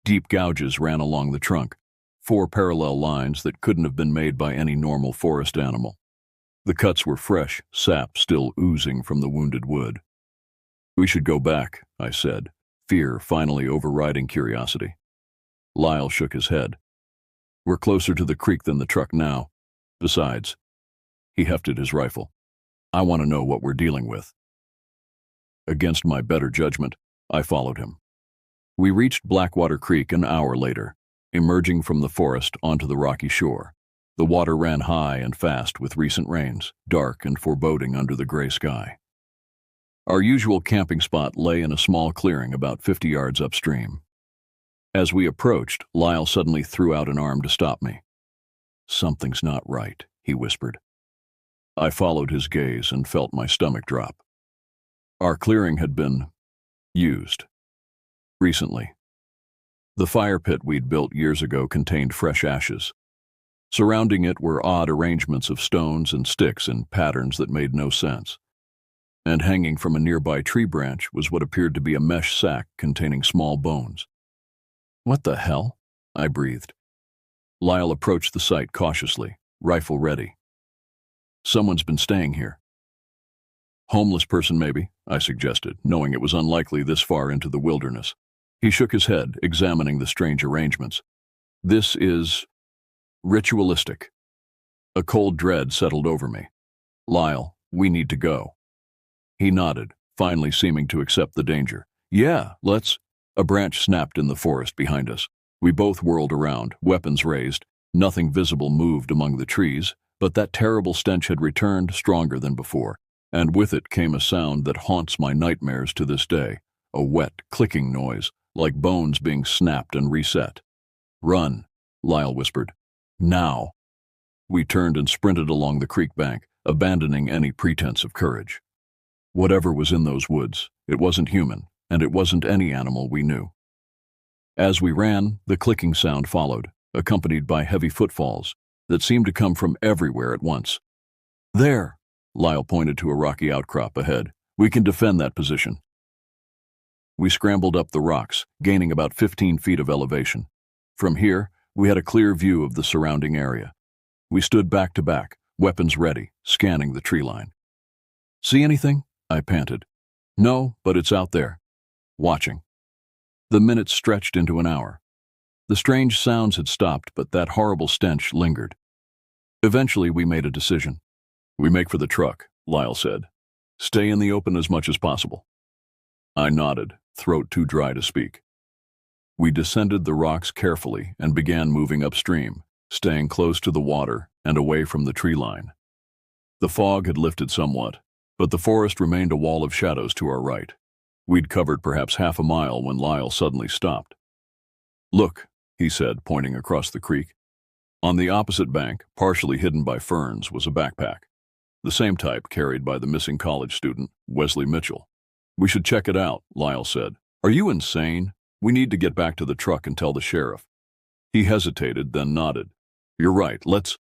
Deep gouges ran along the trunk, 4 parallel lines that couldn't have been made by any normal forest animal. The cuts were fresh, sap still oozing from the wounded wood. "We should go back," I said, fear finally overriding curiosity. Lyle shook his head. "We're closer to the creek than the truck now. Besides," he hefted his rifle, "I want to know what we're dealing with." Against my better judgment, I followed him. We reached Blackwater Creek an hour later, emerging from the forest onto the rocky shore. The water ran high and fast with recent rains, dark and foreboding under the gray sky. Our usual camping spot lay in a small clearing about 50 yards upstream. As we approached, Lyle suddenly threw out an arm to stop me. "Something's not right," he whispered. I followed his gaze and felt my stomach drop. Our clearing had been used. Recently. The fire pit we'd built years ago contained fresh ashes. Surrounding it were odd arrangements of stones and sticks in patterns that made no sense. and hanging from a nearby tree branch was what appeared to be a mesh sack containing small bones. "What the hell?" I breathed. Lyle approached the site cautiously, rifle ready. "Someone's been staying here." "Homeless person, maybe," I suggested, knowing it was unlikely this far into the wilderness. He shook his head, examining the strange arrangements. "This is ritualistic." A cold dread settled over me. "Lyle, we need to go." He nodded, finally seeming to accept the danger. "Yeah, let's." A branch snapped in the forest behind us. We both whirled around, weapons raised. Nothing visible moved among the trees, but that terrible stench had returned, stronger than before, and with it came a sound that haunts my nightmares to this day, a wet, clicking noise, like bones being snapped and reset. "Run," Lyle whispered. "Now." We turned and sprinted along the creek bank, abandoning any pretense of courage. Whatever was in those woods, it wasn't human, and it wasn't any animal we knew. As we ran, the clicking sound followed, accompanied by heavy footfalls that seemed to come from everywhere at once. "There," Lyle pointed to a rocky outcrop ahead. "We can defend that position." We scrambled up the rocks, gaining about 15 feet of elevation. From here, we had a clear view of the surrounding area. We stood back to back, weapons ready, scanning the tree line. "See anything?" I panted. "No, but it's out there. Watching." The minutes stretched into an hour. The strange sounds had stopped, but that horrible stench lingered. Eventually, we made a decision. "We make for the truck," Lyle said. "Stay in the open as much as possible." I nodded, throat too dry to speak. We descended the rocks carefully and began moving upstream, staying close to the water and away from the tree line. The fog had lifted somewhat, but the forest remained a wall of shadows to our right. We'd covered perhaps half a mile when Lyle suddenly stopped. "Look," he said, pointing across the creek. On the opposite bank, partially hidden by ferns, was a backpack, the same type carried by the missing college student, Wesley Mitchell. "We should check it out," Lyle said. "Are you insane? We need to get back to the truck and tell the sheriff." He hesitated, then nodded. "You're right, let's—"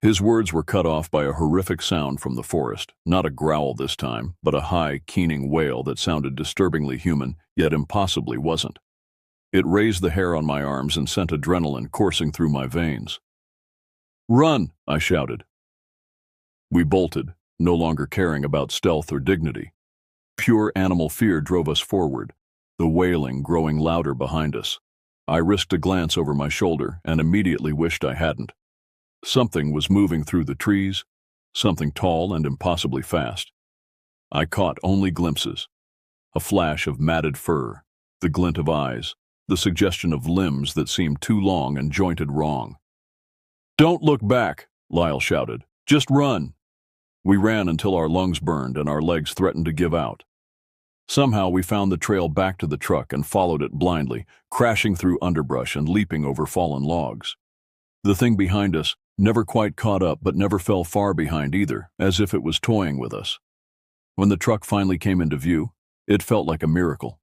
His words were cut off by a horrific sound from the forest, not a growl this time, but a high, keening wail that sounded disturbingly human, yet impossibly wasn't. It raised the hair on my arms and sent adrenaline coursing through my veins. "Run!" I shouted. We bolted, no longer caring about stealth or dignity. Pure animal fear drove us forward, the wailing growing louder behind us. I risked a glance over my shoulder and immediately wished I hadn't. Something was moving through the trees, something tall and impossibly fast. I caught only glimpses. A flash of matted fur, the glint of eyes, the suggestion of limbs that seemed too long and jointed wrong. "Don't look back," Lyle shouted. "Just run." We ran until our lungs burned and our legs threatened to give out. Somehow we found the trail back to the truck and followed it blindly, crashing through underbrush and leaping over fallen logs. The thing behind us never quite caught up but never fell far behind either, as if it was toying with us. When the truck finally came into view, it felt like a miracle.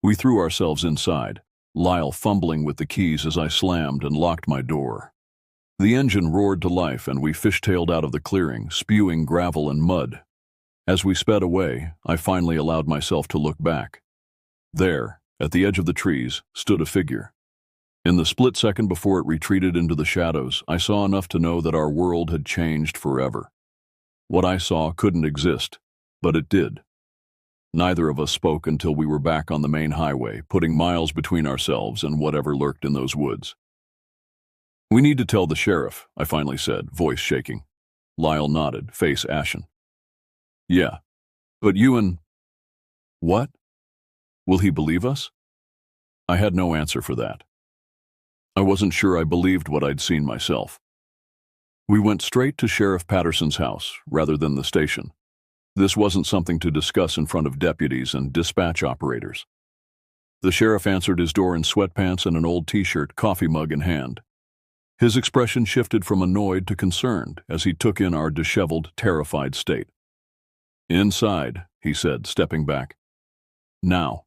We threw ourselves inside, Lyle fumbling with the keys as I slammed and locked my door. The engine roared to life and we fishtailed out of the clearing, spewing gravel and mud. As we sped away, I finally allowed myself to look back. There, at the edge of the trees, stood a figure. In the split second before it retreated into the shadows, I saw enough to know that our world had changed forever. What I saw couldn't exist, but it did. Neither of us spoke until we were back on the main highway, putting miles between ourselves and whatever lurked in those woods. "We need to tell the sheriff," I finally said, voice shaking. Lyle nodded, face ashen. "Yeah, but Ewan—" "What? Will he believe us?" I had no answer for that. I wasn't sure I believed what I'd seen myself. We went straight to Sheriff Paterson's house, rather than the station. This wasn't something to discuss in front of deputies and dispatch operators. The sheriff answered his door in sweatpants and an old t-shirt, coffee mug in hand. His expression shifted from annoyed to concerned as he took in our disheveled, terrified state. "Inside," he said, stepping back. "Now."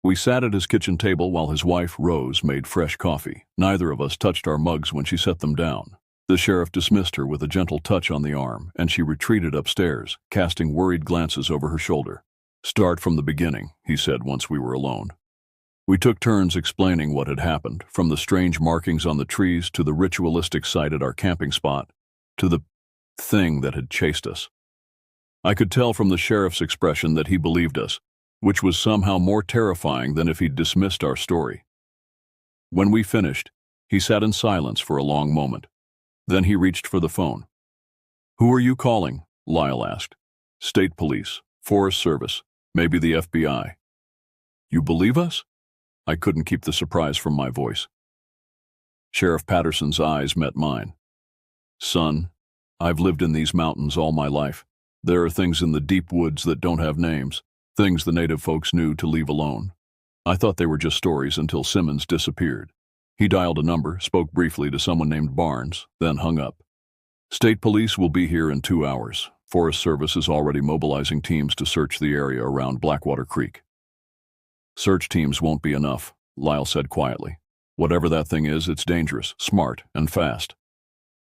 We sat at his kitchen table while his wife, Rose, made fresh coffee. Neither of us touched our mugs when she set them down. The sheriff dismissed her with a gentle touch on the arm, and she retreated upstairs, casting worried glances over her shoulder. "Start from the beginning," he said once we were alone. We took turns explaining what had happened, from the strange markings on the trees to the ritualistic site at our camping spot, to the thing that had chased us. I could tell from the sheriff's expression that he believed us, which was somehow more terrifying than if he'd dismissed our story. When we finished, he sat in silence for a long moment. Then he reached for the phone. "Who are you calling?" Lyle asked. "State Police, Forest Service, maybe the FBI." "You believe us?" I couldn't keep the surprise from my voice. Sheriff Paterson's eyes met mine. "Son, I've lived in these mountains all my life. There are things in the deep woods that don't have names, things the native folks knew to leave alone. I thought they were just stories until Simmons disappeared. He dialed a number, spoke briefly to someone named Barnes, then hung up. State Police will be here in 2 hours. Forest Service is already mobilizing teams to search the area around Blackwater Creek." "Search teams won't be enough," Lyle said quietly. "Whatever that thing is, it's dangerous, smart, and fast."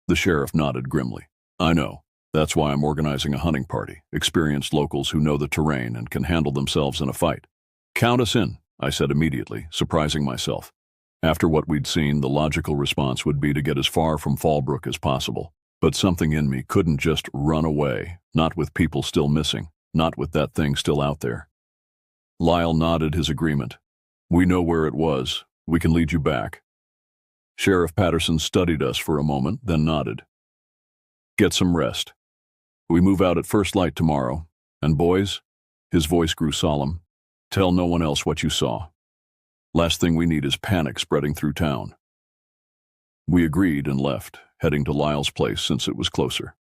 The sheriff nodded grimly. "I know. That's why I'm organizing a hunting party, experienced locals who know the terrain and can handle themselves in a fight." "Count us in," I said immediately, surprising myself. After what we'd seen, the logical response would be to get as far from Fallbrook as possible. But something in me couldn't just run away, not with people still missing, not with that thing still out there. Lyle nodded his agreement. "We know where it was. We can lead you back." Sheriff Paterson studied us for a moment, then nodded. "Get some rest. We move out at first light tomorrow. And boys," his voice grew solemn, "tell no one else what you saw. Last thing we need is panic spreading through town." We agreed and left, heading to Lyle's place since it was closer.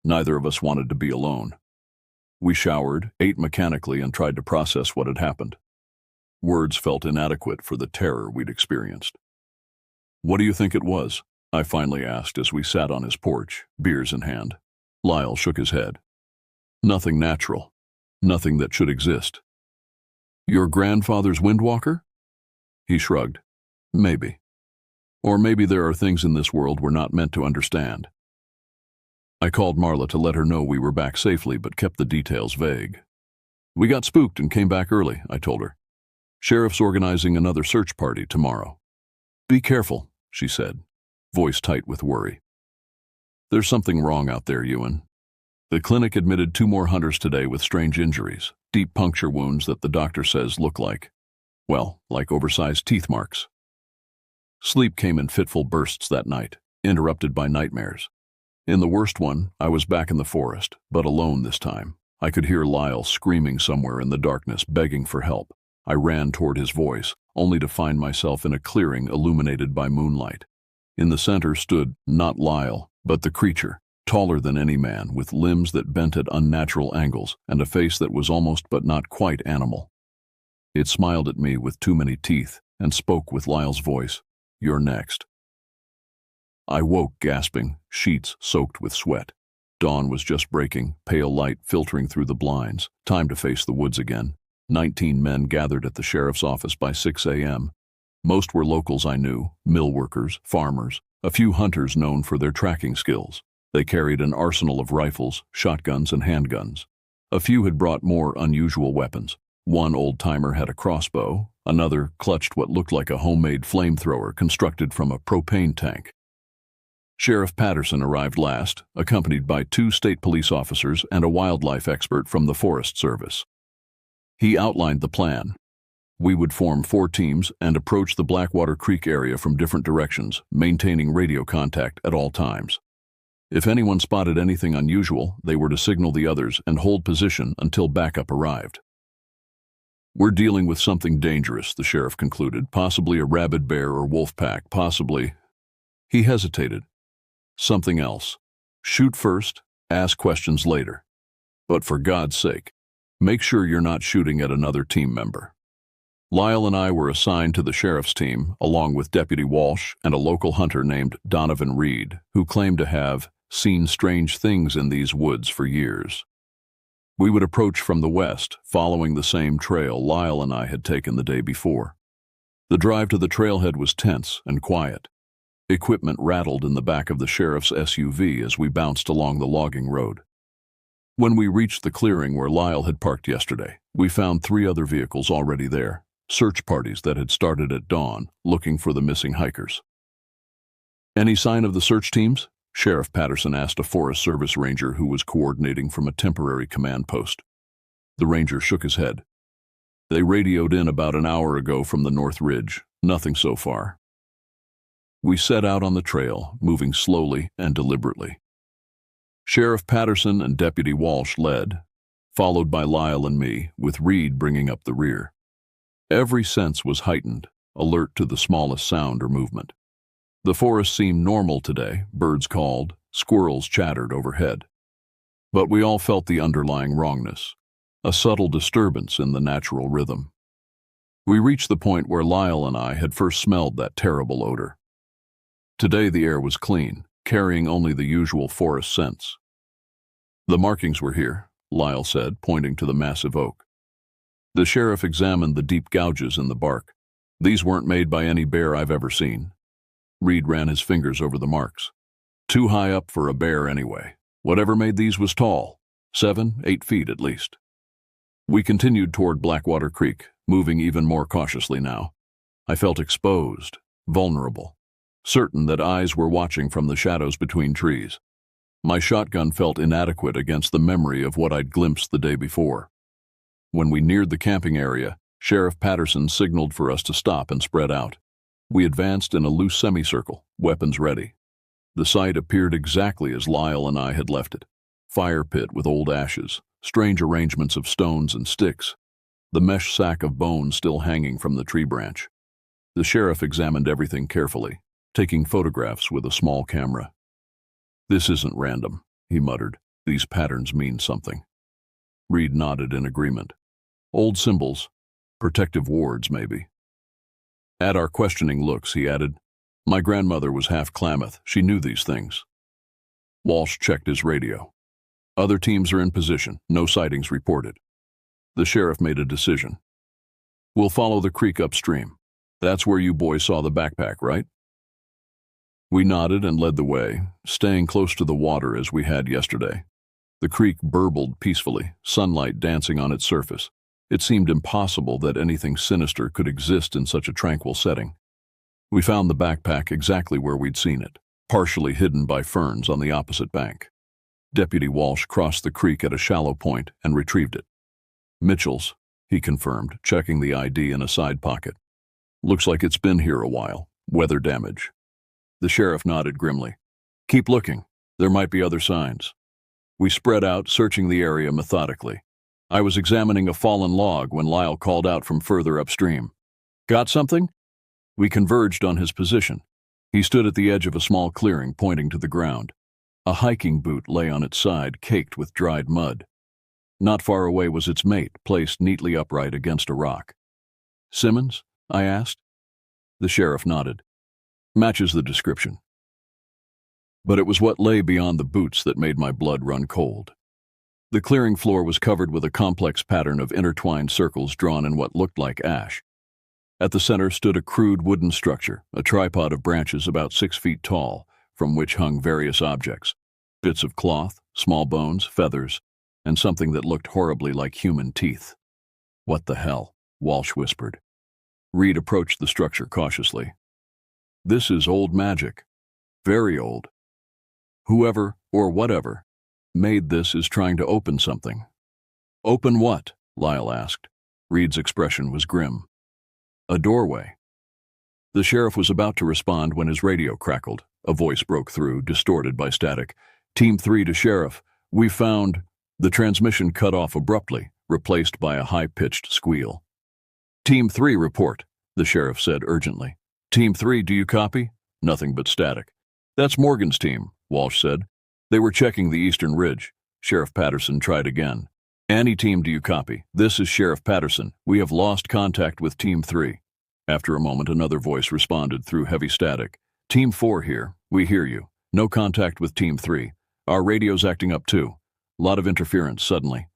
Neither of us wanted to be alone. We showered, ate mechanically, and tried to process what had happened. Words felt inadequate for the terror we'd experienced. "What do you think it was?" I finally asked as we sat on his porch, beers in hand. Lyle shook his head. "Nothing natural. Nothing that should exist." "Your grandfather's windwalker?" He shrugged. "Maybe. Or maybe there are things in this world we're not meant to understand." I called Marla to let her know we were back safely, but kept the details vague. "We got spooked and came back early," I told her. "Sheriff's organizing another search party tomorrow." "Be careful," she said, voice tight with worry. "There's something wrong out there, Ewan. The clinic admitted 2 more hunters today with strange injuries, deep puncture wounds that the doctor says look like oversized teeth marks." Sleep came in fitful bursts that night, interrupted by nightmares. In the worst one, I was back in the forest, but alone this time. I could hear Lyle screaming somewhere in the darkness, begging for help. I ran toward his voice, only to find myself in a clearing illuminated by moonlight. In the center stood not Lyle, but the creature, taller than any man, with limbs that bent at unnatural angles and a face that was almost but not quite animal. It smiled at me with too many teeth and spoke with Lyle's voice. "You're next." I woke gasping, sheets soaked with sweat. Dawn was just breaking, pale light filtering through the blinds. Time to face the woods again. 19 men gathered at the sheriff's office by 6 a.m. Most were locals I knew, mill workers, farmers, a few hunters known for their tracking skills. They carried an arsenal of rifles, shotguns, and handguns. A few had brought more unusual weapons. One old-timer had a crossbow, another clutched what looked like a homemade flamethrower constructed from a propane tank. Sheriff Paterson arrived last, accompanied by 2 state police officers and a wildlife expert from the Forest Service. He outlined the plan. We would form 4 teams and approach the Blackwater Creek area from different directions, maintaining radio contact at all times. If anyone spotted anything unusual, they were to signal the others and hold position until backup arrived. "We're dealing with something dangerous," the sheriff concluded, "possibly a rabid bear or wolf pack, possibly—" He hesitated. "Something else. Shoot first, ask questions later. But for God's sake, make sure you're not shooting at another team member." Lyle and I were assigned to the sheriff's team, along with Deputy Walsh and a local hunter named Donovan Reed, who claimed to have seen strange things in these woods for years. We would approach from the west, following the same trail Lyle and I had taken the day before. The drive to the trailhead was tense and quiet. Equipment rattled in the back of the sheriff's SUV as we bounced along the logging road. When we reached the clearing where Lyle had parked yesterday, we found 3 other vehicles already there, search parties that had started at dawn, looking for the missing hikers. "Any sign of the search teams?" Sheriff Paterson asked a Forest Service ranger who was coordinating from a temporary command post. The ranger shook his head. "They radioed in about an hour ago from the North Ridge. Nothing so far." We set out on the trail, moving slowly and deliberately. Sheriff Paterson and Deputy Walsh led, followed by Lyle and me, with Reed bringing up the rear. Every sense was heightened, alert to the smallest sound or movement. The forest seemed normal today. Birds called, squirrels chattered overhead. But we all felt the underlying wrongness, a subtle disturbance in the natural rhythm. We reached the point where Lyle and I had first smelled that terrible odor. Today the air was clean, carrying only the usual forest scents. "The markings were here," Lyle said, pointing to the massive oak. The sheriff examined the deep gouges in the bark. "These weren't made by any bear I've ever seen." Reed ran his fingers over the marks. "Too high up for a bear anyway. Whatever made these was tall, 7, 8 feet at least." We continued toward Blackwater Creek, moving even more cautiously now. I felt exposed, vulnerable, certain that eyes were watching from the shadows between trees. My shotgun felt inadequate against the memory of what I'd glimpsed the day before. When we neared the camping area, Sheriff Paterson signaled for us to stop and spread out. We advanced in a loose semicircle, weapons ready. The site appeared exactly as Lyle and I had left it. Fire pit with old ashes, strange arrangements of stones and sticks, the mesh sack of bones still hanging from the tree branch. The sheriff examined everything carefully, taking photographs with a small camera. "This isn't random," he muttered. "These patterns mean something." Reed nodded in agreement. "Old symbols, protective wards maybe." At our questioning looks, he added, "My grandmother was half Klamath. She knew these things." Walsh checked his radio. "Other teams are in position. No sightings reported." The sheriff made a decision. "We'll follow the creek upstream. That's where you boys saw the backpack, right?" We nodded and led the way, staying close to the water as we had yesterday. The creek burbled peacefully, sunlight dancing on its surface. It seemed impossible that anything sinister could exist in such a tranquil setting. We found the backpack exactly where we'd seen it, partially hidden by ferns on the opposite bank. Deputy Walsh crossed the creek at a shallow point and retrieved it. "Mitchell's," he confirmed, checking the ID in a side pocket. "Looks like it's been here a while. Weather damage." The sheriff nodded grimly. "Keep looking. There might be other signs." We spread out, searching the area methodically. I was examining a fallen log when Lyle called out from further upstream. "Got something?" We converged on his position. He stood at the edge of a small clearing, pointing to the ground. A hiking boot lay on its side, caked with dried mud. Not far away was its mate, placed neatly upright against a rock. "Simmons?" I asked. The sheriff nodded. "Matches the description." But it was what lay beyond the boots that made my blood run cold. The clearing floor was covered with a complex pattern of intertwined circles drawn in what looked like ash. At the center stood a crude wooden structure, a tripod of branches about 6 feet tall, from which hung various objects, bits of cloth, small bones, feathers, and something that looked horribly like human teeth. "What the hell?" Walsh whispered. Reed approached the structure cautiously. "This is old magic. Very old. Whoever, or whatever, made this is trying to open something." "Open what?" Lyle asked. Reed's expression was grim. "A doorway." The sheriff was about to respond when his radio crackled. A voice broke through, distorted by static. "Team 3 to Sheriff. We found—" The transmission cut off abruptly, replaced by a high-pitched squeal. "Team 3 report," the sheriff said urgently. "Team 3, do you copy?" Nothing but static. "That's Morgan's team," Walsh said. "They were checking the eastern ridge." Sheriff Paterson tried again. "Any team, do you copy? This is Sheriff Paterson. We have lost contact with Team 3. After a moment, another voice responded through heavy static. "Team 4 here. We hear you. No contact with Team 3. Our radio's acting up too. Lot of interference suddenly."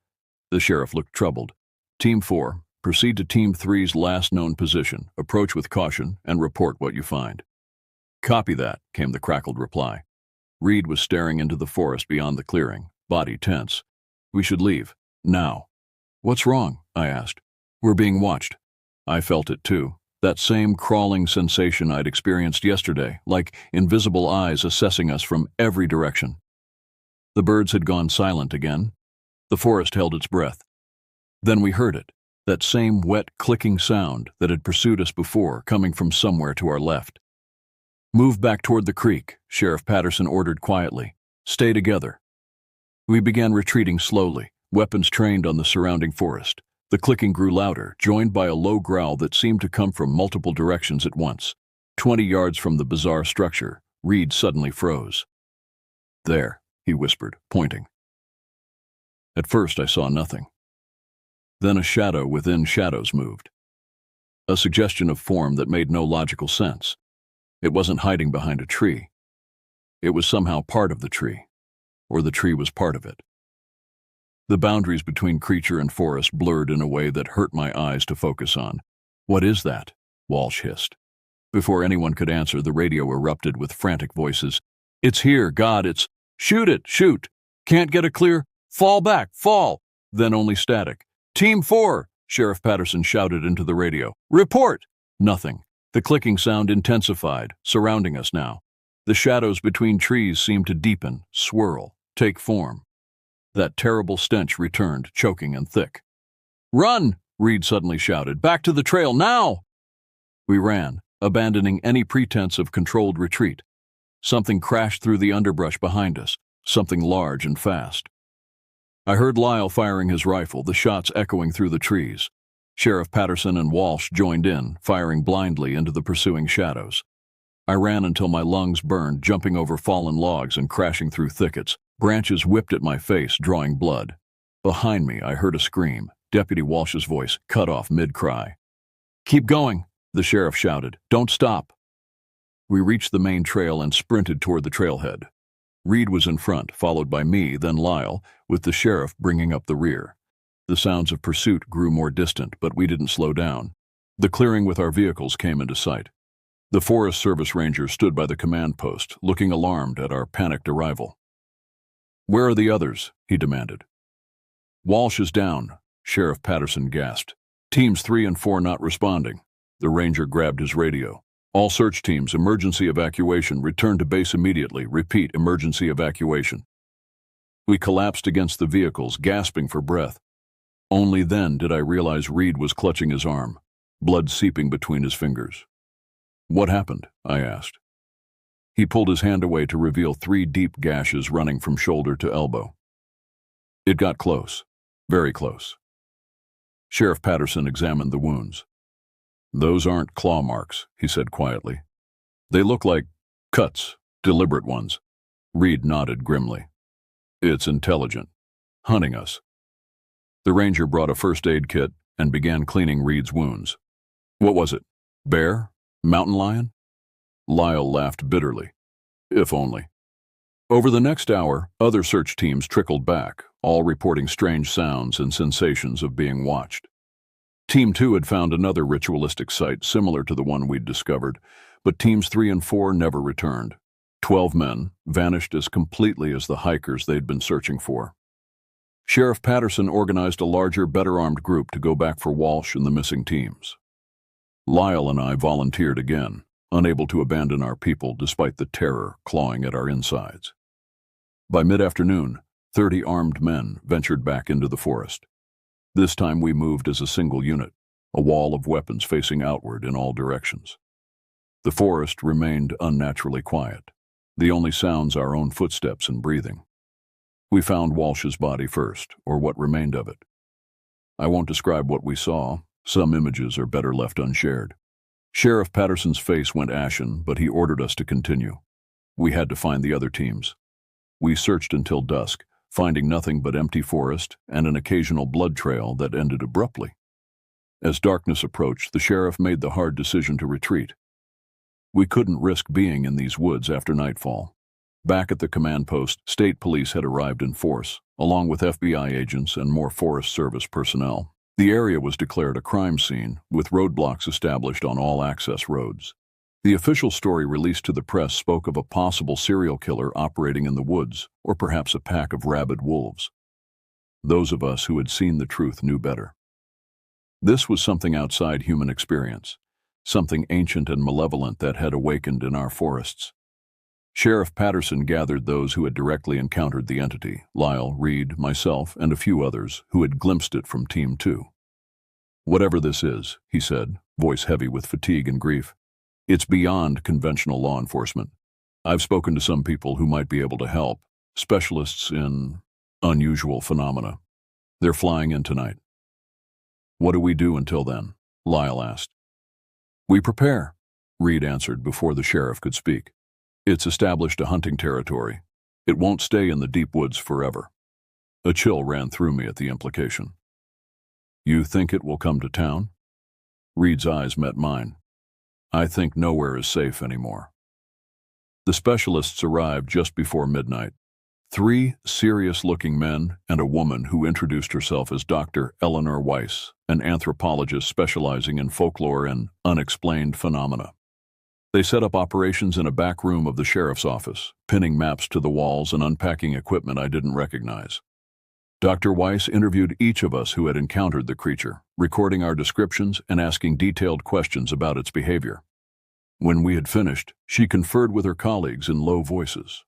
The sheriff looked troubled. "Team 4, proceed to Team 3's last known position. Approach with caution and report what you find." Copy that, came the crackled reply. Reed was staring into the forest beyond the clearing, body tense. We should leave. Now. What's wrong? I asked. We're being watched. I felt it too. That same crawling sensation I'd experienced yesterday, like invisible eyes assessing us from every direction. The birds had gone silent again. The forest held its breath. Then we heard it, that same wet, clicking sound that had pursued us before, coming from somewhere to our left. Move back toward the creek, Sheriff Paterson ordered quietly. Stay together. We began retreating slowly, weapons trained on the surrounding forest. The clicking grew louder, joined by a low growl that seemed to come from multiple directions at once. 20 yards from the bizarre structure, Reed suddenly froze. There, he whispered, pointing. At first I saw nothing. Then a shadow within shadows moved. A suggestion of form that made no logical sense. It wasn't hiding behind a tree. It was somehow part of the tree, or the tree was part of it. The boundaries between creature and forest blurred in a way that hurt my eyes to focus on. What is that? Walsh hissed. Before anyone could answer, the radio erupted with frantic voices. It's here, God, it's... Shoot it, shoot! Can't get a clear... Fall back, fall! Then only static. Team 4, Sheriff Paterson shouted into the radio. Report! Nothing. The clicking sound intensified, surrounding us now. The shadows between trees seemed to deepen, swirl, take form. That terrible stench returned, choking and thick. Run! Reed suddenly shouted. Back to the trail, now! We ran, abandoning any pretense of controlled retreat. Something crashed through the underbrush behind us, something large and fast. I heard Lyle firing his rifle, the shots echoing through the trees. Sheriff Paterson and Walsh joined in, firing blindly into the pursuing shadows. I ran until my lungs burned, jumping over fallen logs and crashing through thickets. Branches whipped at my face, drawing blood. Behind me, I heard a scream. Deputy Walsh's voice cut off mid-cry. Keep going, the sheriff shouted. Don't stop. We reached the main trail and sprinted toward the trailhead. Reed was in front, followed by me, then Lyle, with the sheriff bringing up the rear. The sounds of pursuit grew more distant, but we didn't slow down. The clearing with our vehicles came into sight. The Forest Service ranger stood by the command post, looking alarmed at our panicked arrival. Where are the others? He demanded. Walsh is down, Sheriff Paterson gasped. Teams 3 and 4 not responding. The ranger grabbed his radio. All search teams, emergency evacuation, return to base immediately. Repeat, emergency evacuation. We collapsed against the vehicles, gasping for breath. Only then did I realize Reed was clutching his arm, blood seeping between his fingers. What happened? I asked. He pulled his hand away to reveal 3 deep gashes running from shoulder to elbow. It got close, very close. Sheriff Paterson examined the wounds. Those aren't claw marks, he said quietly. They look like cuts, deliberate ones. Reed nodded grimly. It's intelligent. Hunting us. The ranger brought a first aid kit and began cleaning Reed's wounds. What was it? Bear? Mountain lion? Lyle laughed bitterly. If only. Over the next hour, other search teams trickled back, all reporting strange sounds and sensations of being watched. Team 2 had found another ritualistic site similar to the one we'd discovered, but teams 3 and 4 never returned. 12 men vanished as completely as the hikers they'd been searching for. Sheriff Paterson organized a larger, better-armed group to go back for Walsh and the missing teams. Lyle and I volunteered again, unable to abandon our people despite the terror clawing at our insides. By mid-afternoon, 30 armed men ventured back into the forest. This time we moved as a single unit, a wall of weapons facing outward in all directions. The forest remained unnaturally quiet, the only sounds our own footsteps and breathing. We found Walsh's body first, or what remained of it. I won't describe what we saw. Some images are better left unshared. Sheriff Paterson's face went ashen, but he ordered us to continue. We had to find the other teams. We searched until dusk, finding nothing but empty forest and an occasional blood trail that ended abruptly. As darkness approached, the sheriff made the hard decision to retreat. We couldn't risk being in these woods after nightfall. Back at the command post, state police had arrived in force, along with FBI agents and more Forest Service personnel. The area was declared a crime scene, with roadblocks established on all access roads. The official story released to the press spoke of a possible serial killer operating in the woods, or perhaps a pack of rabid wolves. Those of us who had seen the truth knew better. This was something outside human experience, something ancient and malevolent that had awakened in our forests. Sheriff Paterson gathered those who had directly encountered the entity, Lyle, Reed, myself, and a few others who had glimpsed it from Team 2. "Whatever this is," he said, voice heavy with fatigue and grief, "it's beyond conventional law enforcement. I've spoken to some people who might be able to help, specialists in unusual phenomena. They're flying in tonight." "What do we do until then?" Lyle asked. "We prepare," Reed answered before the sheriff could speak. "It's established a hunting territory. It won't stay in the deep woods forever." A chill ran through me at the implication. "You think it will come to town?" Reed's eyes met mine. "I think nowhere is safe anymore." The specialists arrived just before midnight. 3 serious-looking men and a woman who introduced herself as Dr. Eleanor Weiss, an anthropologist specializing in folklore and unexplained phenomena. They set up operations in a back room of the sheriff's office, pinning maps to the walls and unpacking equipment I didn't recognize. Dr. Weiss interviewed each of us who had encountered the creature, recording our descriptions and asking detailed questions about its behavior. When we had finished, she conferred with her colleagues in low voices.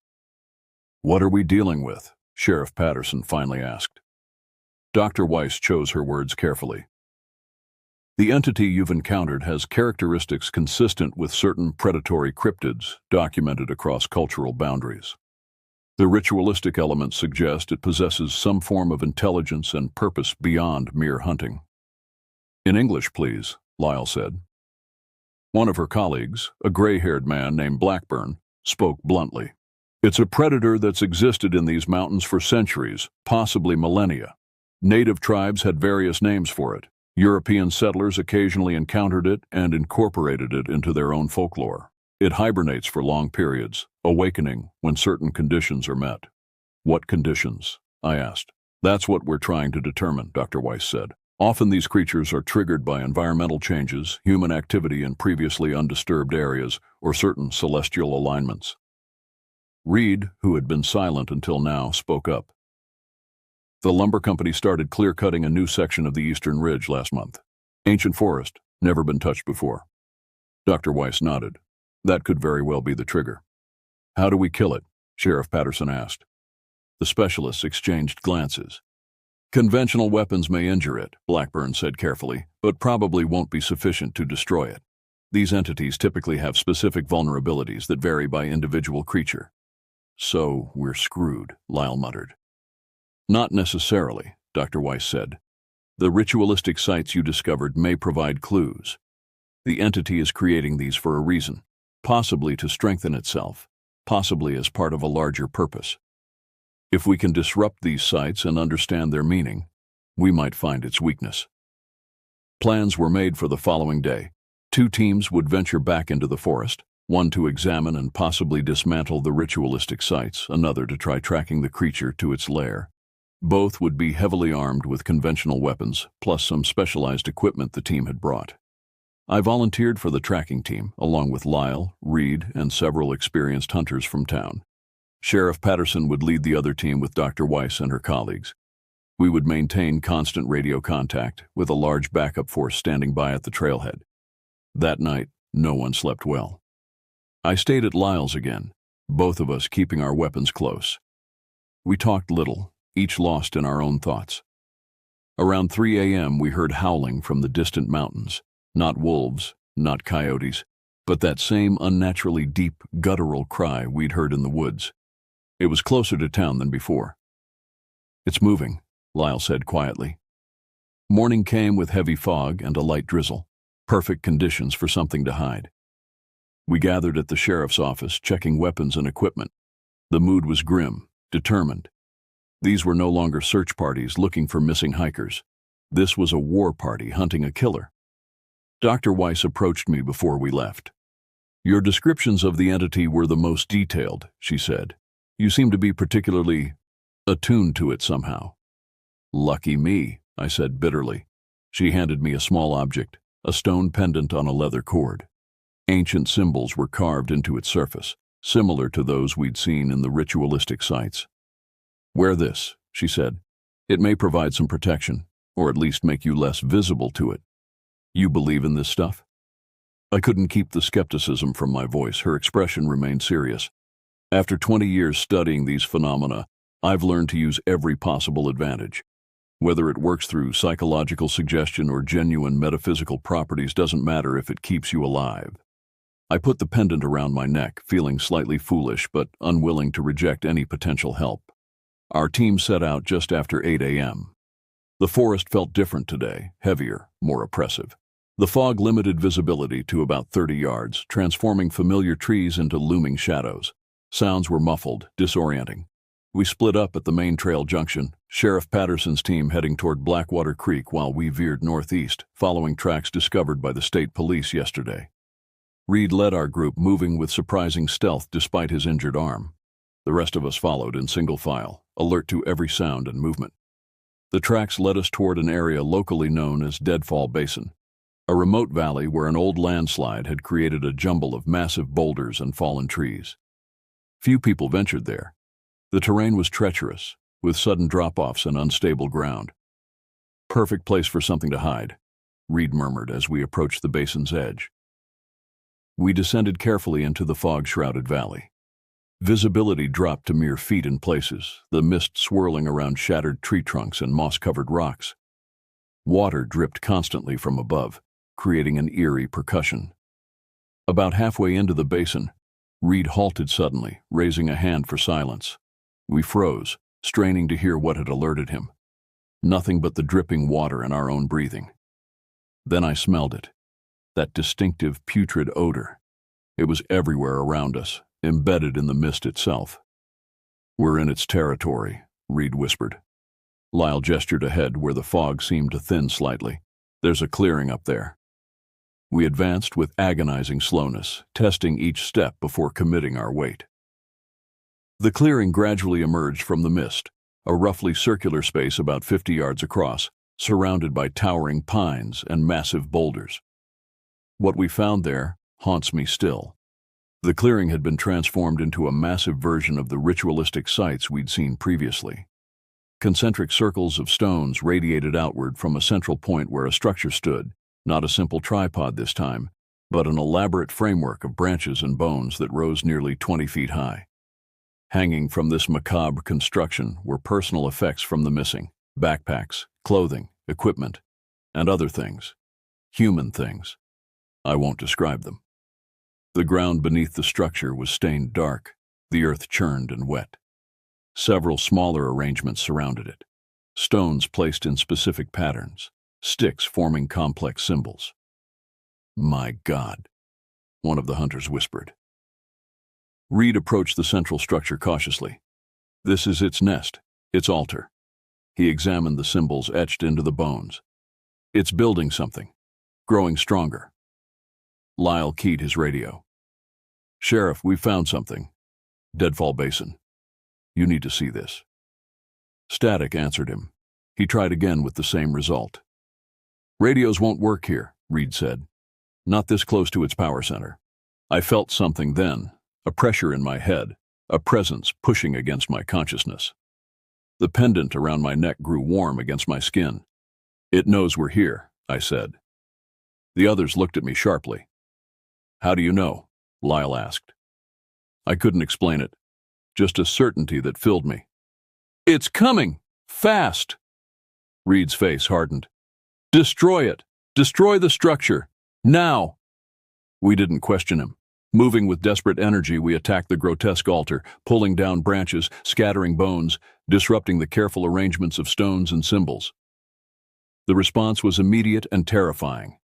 "What are we dealing with?" Sheriff Paterson finally asked. Dr. Weiss chose her words carefully. "The entity you've encountered has characteristics consistent with certain predatory cryptids documented across cultural boundaries. The ritualistic elements suggest it possesses some form of intelligence and purpose beyond mere hunting." "In English, please," Lyle said. One of her colleagues, a gray-haired man named Blackburn, spoke bluntly. "It's a predator that's existed in these mountains for centuries, possibly millennia. Native tribes had various names for it. European settlers occasionally encountered it and incorporated it into their own folklore. It hibernates for long periods, awakening when certain conditions are met." "What conditions?" I asked. "That's what we're trying to determine," Dr. Weiss said. "Often these creatures are triggered by environmental changes, human activity in previously undisturbed areas, or certain celestial alignments." Reed, who had been silent until now, spoke up. "The lumber company started clear-cutting a new section of the eastern ridge last month. Ancient forest, never been touched before." Dr. Weiss nodded. "That could very well be the trigger." "How do we kill it?" Sheriff Paterson asked. The specialists exchanged glances. "Conventional weapons may injure it," Blackburn said carefully, "but probably won't be sufficient to destroy it. These entities typically have specific vulnerabilities that vary by individual creature." "So we're screwed," Lyle muttered. "Not necessarily," Dr. Weiss said. "The ritualistic sites you discovered may provide clues. The entity is creating these for a reason, possibly to strengthen itself, possibly as part of a larger purpose. If we can disrupt these sites and understand their meaning, we might find its weakness." Plans were made for the following day. 2 teams would venture back into the forest, one to examine and possibly dismantle the ritualistic sites, another to try tracking the creature to its lair. Both would be heavily armed with conventional weapons, plus some specialized equipment the team had brought. I volunteered for the tracking team, along with Lyle, Reed, and several experienced hunters from town. Sheriff Paterson would lead the other team with Dr. Weiss and her colleagues. We would maintain constant radio contact, with a large backup force standing by at the trailhead. That night, no one slept well. I stayed at Lyle's again, both of us keeping our weapons close. We talked little, each lost in our own thoughts. Around 3 a.m. we heard howling from the distant mountains, not wolves, not coyotes, but that same unnaturally deep, guttural cry we'd heard in the woods. It was closer to town than before. "It's moving," Lyle said quietly. Morning came with heavy fog and a light drizzle, perfect conditions for something to hide. We gathered at the sheriff's office, checking weapons and equipment. The mood was grim, determined. These were no longer search parties looking for missing hikers. This was a war party hunting a killer. Dr. Weiss approached me before we left. "Your descriptions of the entity were the most detailed," she said. "You seem to be particularly attuned to it somehow." "Lucky me," I said bitterly. She handed me a small object, a stone pendant on a leather cord. Ancient symbols were carved into its surface, similar to those we'd seen in the ritualistic sites. "Wear this," she said. "It may provide some protection, or at least make you less visible to it. You believe in this stuff?" I couldn't keep the skepticism from my voice. Her expression remained serious. "After 20 years studying these phenomena, I've learned to use every possible advantage. Whether it works through psychological suggestion or genuine metaphysical properties doesn't matter if it keeps you alive." I put the pendant around my neck, feeling slightly foolish but unwilling to reject any potential help. Our team set out just after 8 a.m. The forest felt different today, heavier, more oppressive. The fog limited visibility to about 30 yards, transforming familiar trees into looming shadows. Sounds were muffled, disorienting. We split up at the main trail junction, Sheriff Paterson's team heading toward Blackwater Creek while we veered northeast, following tracks discovered by the state police yesterday. Reed led our group, moving with surprising stealth despite his injured arm. The rest of us followed in single file, alert to every sound and movement. The tracks led us toward an area locally known as Deadfall Basin, a remote valley where an old landslide had created a jumble of massive boulders and fallen trees. Few people ventured there. The terrain was treacherous, with sudden drop-offs and unstable ground. "Perfect place for something to hide," Reed murmured as we approached the basin's edge. We descended carefully into the fog-shrouded valley. Visibility dropped to mere feet in places, the mist swirling around shattered tree trunks and moss-covered rocks. Water dripped constantly from above, creating an eerie percussion. About halfway into the basin, Reed halted suddenly, raising a hand for silence. We froze, straining to hear what had alerted him. Nothing but the dripping water and our own breathing. Then I smelled it, that distinctive putrid odor. It was everywhere around us, embedded in the mist itself. "We're in its territory," Reed whispered. Lyle gestured ahead where the fog seemed to thin slightly. "There's a clearing up there." We advanced with agonizing slowness, testing each step before committing our weight. The clearing gradually emerged from the mist, a roughly circular space about 50 yards across, surrounded by towering pines and massive boulders. What we found there haunts me still. The clearing had been transformed into a massive version of the ritualistic sites we'd seen previously. Concentric circles of stones radiated outward from a central point where a structure stood, not a simple tripod this time, but an elaborate framework of branches and bones that rose nearly 20 feet high. Hanging from this macabre construction were personal effects from the missing: backpacks, clothing, equipment, and other things. Human things. I won't describe them. The ground beneath the structure was stained dark, the earth churned and wet. Several smaller arrangements surrounded it, stones placed in specific patterns, sticks forming complex symbols. "My God," one of the hunters whispered. Reed approached the central structure cautiously. "This is its nest, its altar." He examined the symbols etched into the bones. "It's building something, growing stronger." Lyle keyed his radio. "Sheriff, we found something. Deadfall Basin. You need to see this." Static answered him. He tried again with the same result. "Radios won't work here," Reed said. "Not this close to its power center." I felt something then, a pressure in my head, a presence pushing against my consciousness. The pendant around my neck grew warm against my skin. "It knows we're here," I said. The others looked at me sharply. "How do you know?" Lyle asked. I couldn't explain it, just a certainty that filled me. "It's coming! Fast!" Reed's face hardened. "Destroy it! Destroy the structure! Now!" We didn't question him. Moving with desperate energy, we attacked the grotesque altar, pulling down branches, scattering bones, disrupting the careful arrangements of stones and symbols. The response was immediate and terrifying.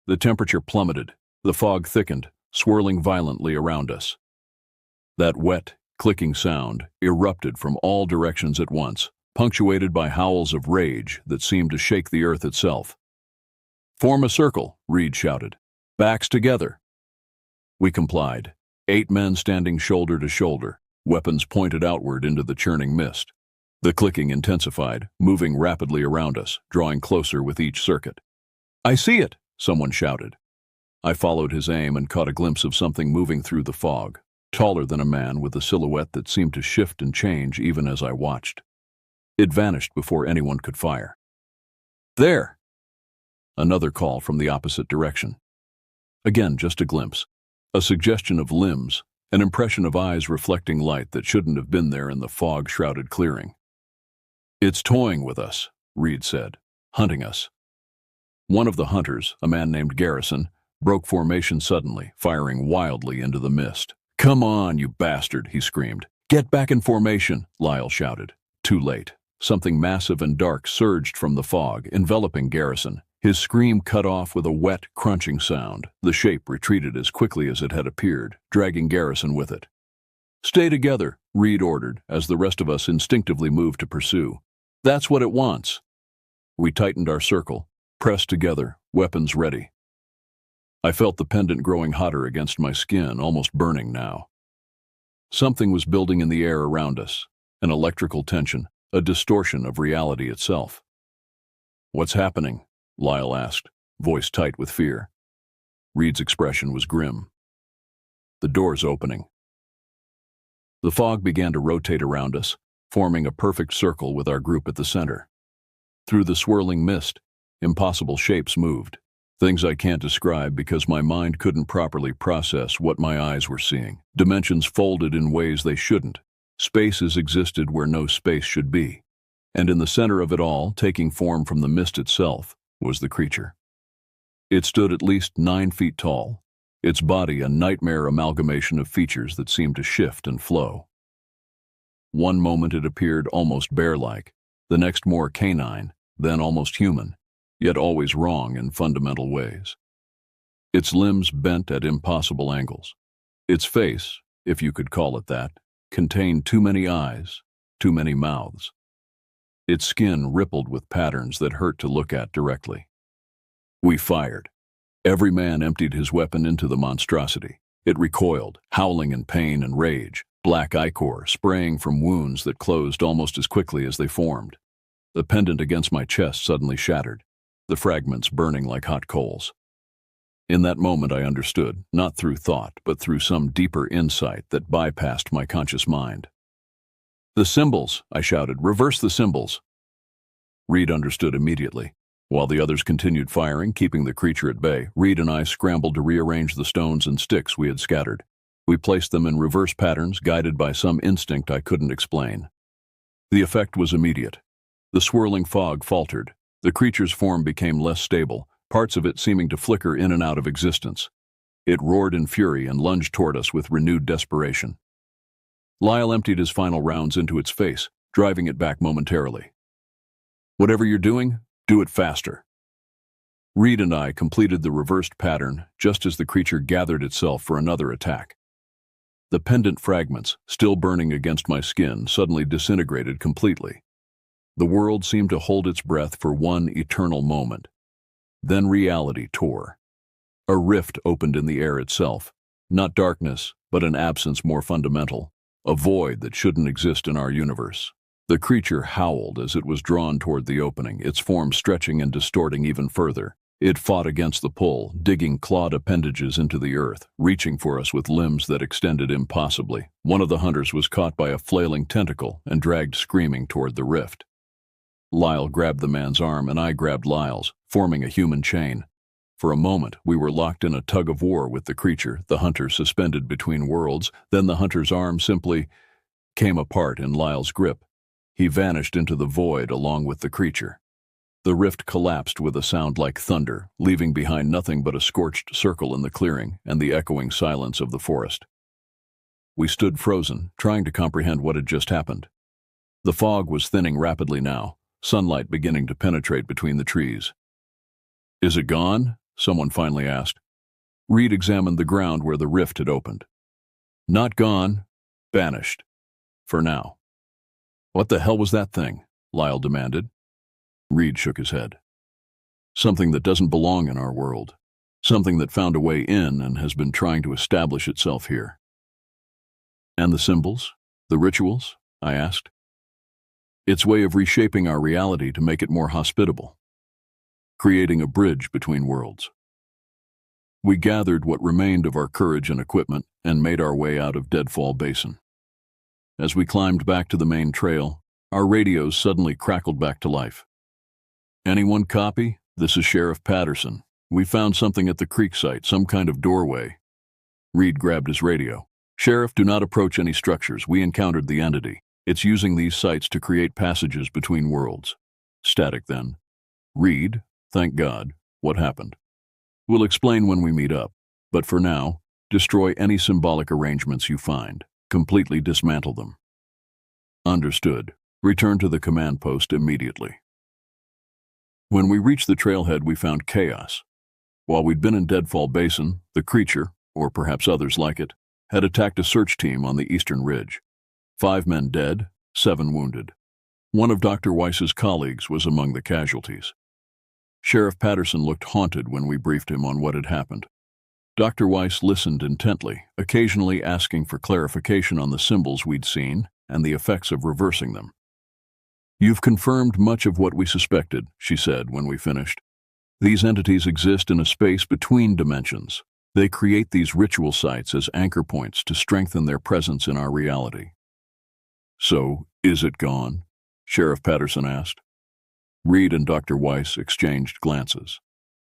The temperature plummeted, the fog thickened, swirling violently around us. That wet, clicking sound erupted from all directions at once, punctuated by howls of rage that seemed to shake the earth itself. "Form a circle," Reed shouted. "Backs together." We complied, 8 men standing shoulder to shoulder, weapons pointed outward into the churning mist. The clicking intensified, moving rapidly around us, drawing closer with each circuit. "I see it!" someone shouted. I followed his aim and caught a glimpse of something moving through the fog, taller than a man with a silhouette that seemed to shift and change even as I watched. It vanished before anyone could fire. There! Another call from the opposite direction. Again, just a glimpse. A suggestion of limbs, an impression of eyes reflecting light that shouldn't have been there in the fog-shrouded clearing. It's toying with us, Reed said, hunting us. One of the hunters, a man named Garrison, broke formation suddenly, firing wildly into the mist. Come on, you bastard, he screamed. Get back in formation, Lyle shouted. Too late. Something massive and dark surged from the fog, enveloping Garrison. His scream cut off with a wet, crunching sound. The shape retreated as quickly as it had appeared, dragging Garrison with it. Stay together, Reed ordered, as the rest of us instinctively moved to pursue. That's what it wants. We tightened our circle, pressed together, weapons ready. I felt the pendant growing hotter against my skin, almost burning now. Something was building in the air around us, an electrical tension, a distortion of reality itself. What's happening? Lyle asked, voice tight with fear. Reed's expression was grim. The door's opening. The fog began to rotate around us, forming a perfect circle with our group at the center. Through the swirling mist, impossible shapes moved, things I can't describe because my mind couldn't properly process what my eyes were seeing. Dimensions folded in ways they shouldn't. Spaces existed where no space should be. And in the center of it all, taking form from the mist itself, was the creature. It stood at least 9 feet tall, its body a nightmare amalgamation of features that seemed to shift and flow. One moment it appeared almost bear-like, the next more canine, then almost human, yet always wrong in fundamental ways. Its limbs bent at impossible angles. Its face, if you could call it that, contained too many eyes, too many mouths. Its skin rippled with patterns that hurt to look at directly. We fired. Every man emptied his weapon into the monstrosity. It recoiled, howling in pain and rage, black ichor spraying from wounds that closed almost as quickly as they formed. The pendant against my chest suddenly shattered, the fragments burning like hot coals. In that moment I understood, not through thought, but through some deeper insight that bypassed my conscious mind. The symbols, I shouted. Reverse the symbols. Reed understood immediately. While the others continued firing, keeping the creature at bay, Reed and I scrambled to rearrange the stones and sticks we had scattered. We placed them in reverse patterns, guided by some instinct I couldn't explain. The effect was immediate. The swirling fog faltered. The creature's form became less stable, parts of it seeming to flicker in and out of existence. It roared in fury and lunged toward us with renewed desperation. Lyle emptied his final rounds into its face, driving it back momentarily. Whatever you're doing, do it faster. Reed and I completed the reversed pattern just as the creature gathered itself for another attack. The pendant fragments, still burning against my skin, suddenly disintegrated completely. The world seemed to hold its breath for one eternal moment. Then reality tore. A rift opened in the air itself, not darkness, but an absence more fundamental, a void that shouldn't exist in our universe. The creature howled as it was drawn toward the opening, its form stretching and distorting even further. It fought against the pull, digging clawed appendages into the earth, reaching for us with limbs that extended impossibly. One of the hunters was caught by a flailing tentacle and dragged screaming toward the rift. Lyle grabbed the man's arm and I grabbed Lyle's, forming a human chain. For a moment, we were locked in a tug-of-war with the creature, the hunter suspended between worlds. Then the hunter's arm simply came apart in Lyle's grip. He vanished into the void along with the creature. The rift collapsed with a sound like thunder, leaving behind nothing but a scorched circle in the clearing and the echoing silence of the forest. We stood frozen, trying to comprehend what had just happened. The fog was thinning rapidly now, sunlight beginning to penetrate between the trees. "Is it gone?" someone finally asked. Reed examined the ground where the rift had opened. "Not gone. Vanished. For now." "What the hell was that thing?" Lyle demanded. Reed shook his head. "Something that doesn't belong in our world. Something that found a way in and has been trying to establish itself here." "And the symbols? The rituals?" I asked. "Its way of reshaping our reality to make it more hospitable. Creating a bridge between worlds." We gathered what remained of our courage and equipment and made our way out of Deadfall Basin. As we climbed back to the main trail, our radios suddenly crackled back to life. "Anyone copy? This is Sheriff Paterson. We found something at the creek site, some kind of doorway." Reed grabbed his radio. "Sheriff, do not approach any structures. We encountered the entity. It's using these sites to create passages between worlds." Static then. "Reed, thank God. What happened?" "We'll explain when we meet up. But for now, destroy any symbolic arrangements you find. Completely dismantle them." "Understood. Return to the command post immediately." When we reached the trailhead, we found chaos. While we'd been in Deadfall Basin, the creature, or perhaps others like it, had attacked a search team on the eastern ridge. 5 men dead, 7 wounded. One of Dr. Weiss's colleagues was among the casualties. Sheriff Paterson looked haunted when we briefed him on what had happened. Dr. Weiss listened intently, occasionally asking for clarification on the symbols we'd seen and the effects of reversing them. "You've confirmed much of what we suspected," she said when we finished. "These entities exist in a space between dimensions. They create these ritual sites as anchor points to strengthen their presence in our reality." "So, is it gone?" Sheriff Paterson asked. Reed and Dr. Weiss exchanged glances.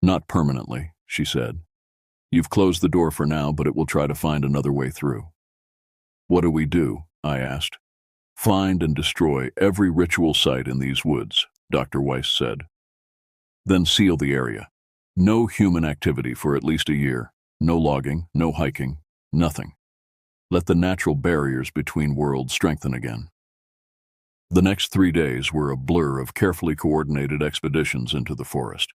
"Not permanently," she said. "You've closed the door for now, but it will try to find another way through." "What do we do?" I asked. "Find and destroy every ritual site in these woods," Dr. Weiss said. "Then seal the area. No human activity for at least a year. No logging, no hiking, nothing. Let the natural barriers between worlds strengthen again." The next 3 days were a blur of carefully coordinated expeditions into the forest.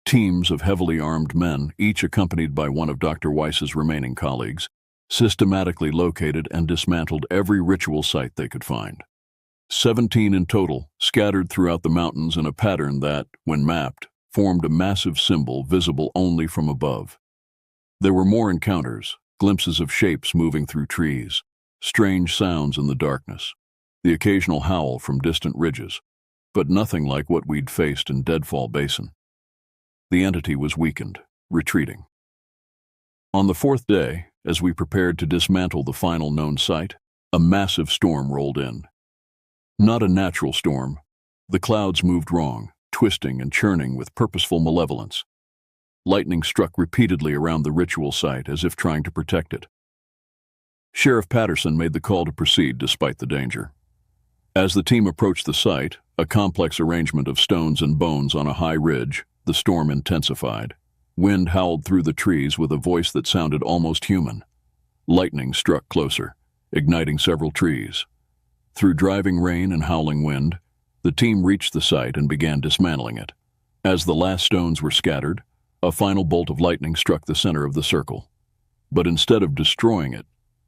Teams of heavily armed men, each accompanied by one of Dr. Weiss's remaining colleagues, systematically located and dismantled every ritual site they could find. 17 in total, scattered throughout the mountains in a pattern that, when mapped, formed a massive symbol visible only from above. There were more encounters, glimpses of shapes moving through trees, strange sounds in the darkness, the occasional howl from distant ridges, but nothing like what we'd faced in Deadfall Basin. The entity was weakened, retreating. On the 4th day, as we prepared to dismantle the final known site, a massive storm rolled in. Not a natural storm. The clouds moved wrong, twisting and churning with purposeful malevolence. Lightning struck repeatedly around the ritual site as if trying to protect it. Sheriff Paterson made the call to proceed despite the danger. As the team approached the site, a complex arrangement of stones and bones on a high ridge, the storm intensified. Wind howled through the trees with a voice that sounded almost human. Lightning struck closer, igniting several trees. Through driving rain and howling wind, the team reached the site and began dismantling it. As the last stones were scattered, a final bolt of lightning struck the center of the circle. But instead of destroying it,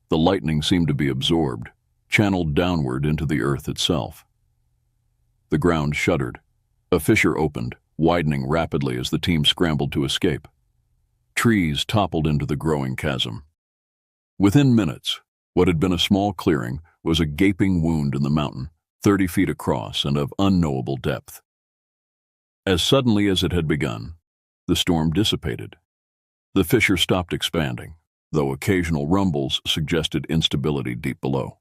the lightning seemed to be absorbed, channeled downward into the earth itself. The ground shuddered. A fissure opened, widening rapidly as the team scrambled to escape. Trees toppled into the growing chasm. Within minutes, what had been a small clearing was a gaping wound in the mountain, 30 feet across and of unknowable depth. As suddenly as it had begun, the storm dissipated. The fissure stopped expanding, though occasional rumbles suggested instability deep below.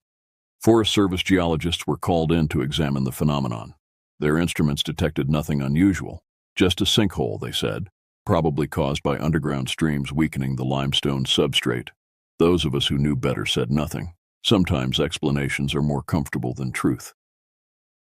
Forest Service geologists were called in to examine the phenomenon. Their instruments detected nothing unusual, just a sinkhole, they said, probably caused by underground streams weakening the limestone substrate. Those of us who knew better said nothing. Sometimes explanations are more comfortable than truth.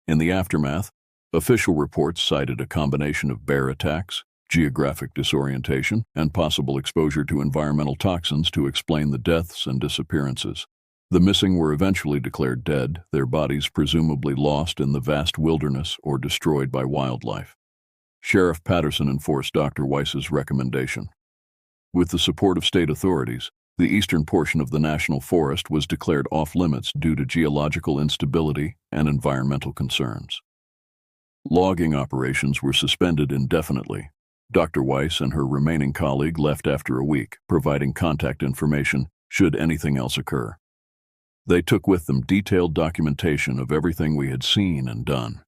In the aftermath, official reports cited a combination of bear attacks, geographic disorientation, and possible exposure to environmental toxins to explain the deaths and disappearances. The missing were eventually declared dead, their bodies presumably lost in the vast wilderness or destroyed by wildlife. Sheriff Paterson enforced Dr. Weiss's recommendation. With the support of state authorities, the eastern portion of the national forest was declared off-limits due to geological instability and environmental concerns. Logging operations were suspended indefinitely. Dr. Weiss and her remaining colleague left after a week, providing contact information should anything else occur. They took with them detailed documentation of everything we had seen and done.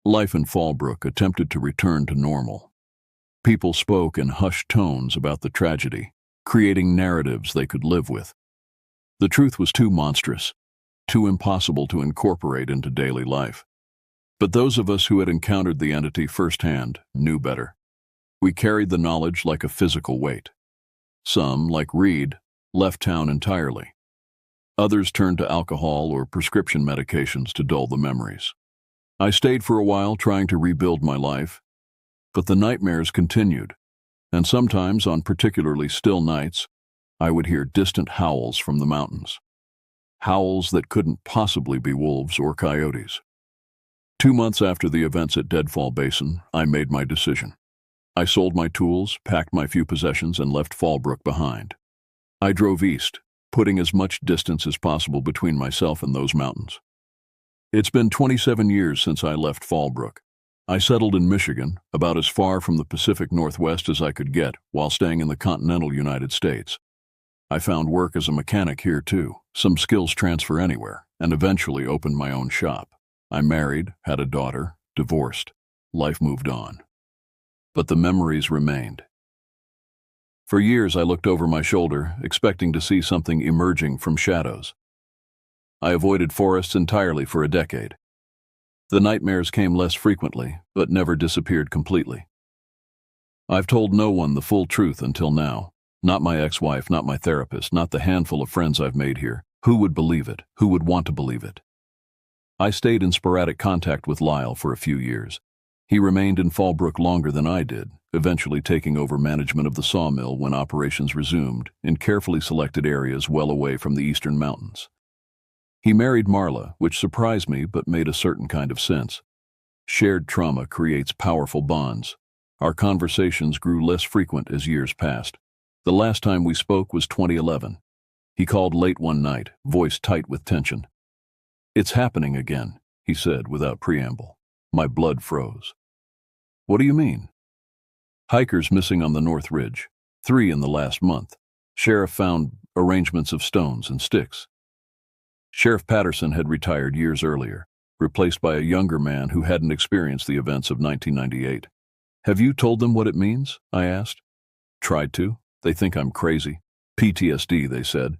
Life in Fallbrook attempted to return to normal. People spoke in hushed tones about the tragedy, creating narratives they could live with. The truth was too monstrous, too impossible to incorporate into daily life. But those of us who had encountered the entity firsthand knew better. We carried the knowledge like a physical weight. Some, like Reed, left town entirely. Others turned to alcohol or prescription medications to dull the memories. I stayed for a while trying to rebuild my life, but the nightmares continued, and sometimes on particularly still nights, I would hear distant howls from the mountains. Howls that couldn't possibly be wolves or coyotes. 2 months after the events at Deadfall Basin, I made my decision. I sold my tools, packed my few possessions, and left Fallbrook behind. I drove east, putting as much distance as possible between myself and those mountains. It's been 27 years since I left Fallbrook. I settled in Michigan, about as far from the Pacific Northwest as I could get, while staying in the continental United States. I found work as a mechanic here too, some skills transfer anywhere, and eventually opened my own shop. I married, had a daughter, divorced. Life moved on. But the memories remained. For years I looked over my shoulder, expecting to see something emerging from shadows. I avoided forests entirely for a decade. The nightmares came less frequently, but never disappeared completely. I've told no one the full truth until now. Not my ex-wife, not my therapist, not the handful of friends I've made here. Who would believe it? Who would want to believe it? I stayed in sporadic contact with Lyle for a few years. He remained in Fallbrook longer than I did, eventually taking over management of the sawmill when operations resumed, in carefully selected areas well away from the eastern mountains. He married Marla, which surprised me but made a certain kind of sense. Shared trauma creates powerful bonds. Our conversations grew less frequent as years passed. The last time we spoke was 2011. He called late one night, voice tight with tension. "It's happening again," he said without preamble. My blood froze. "What do you mean?" "Hikers missing on the North Ridge. 3 in the last month. Sheriff found arrangements of stones and sticks." Sheriff Paterson had retired years earlier, replaced by a younger man who hadn't experienced the events of 1998. "Have you told them what it means?" I asked. "Tried to. They think I'm crazy. PTSD, they said."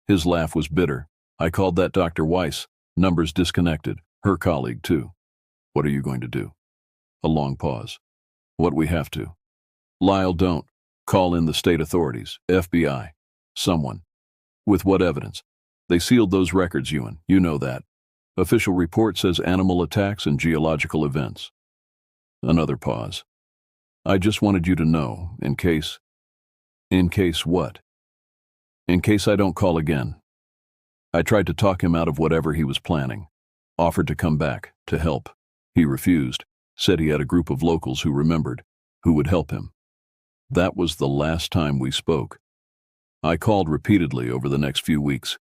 His laugh was bitter. "I called that Dr. Weiss. Numbers disconnected. Her colleague, too." "What are you going to do?" A long pause. "What we have to." "Lyle, don't. Call in the state authorities, FBI. Someone." "With what evidence?" "They sealed those records, Ewan. You know that. Official report says animal attacks and geological events." Another pause. "I just wanted you to know, in case..." "In case what?" "In case I don't call again." I tried to talk him out of whatever he was planning. Offered to come back, to help. He refused, said he had a group of locals who remembered, who would help him. That was the last time we spoke. I called repeatedly over the next few weeks,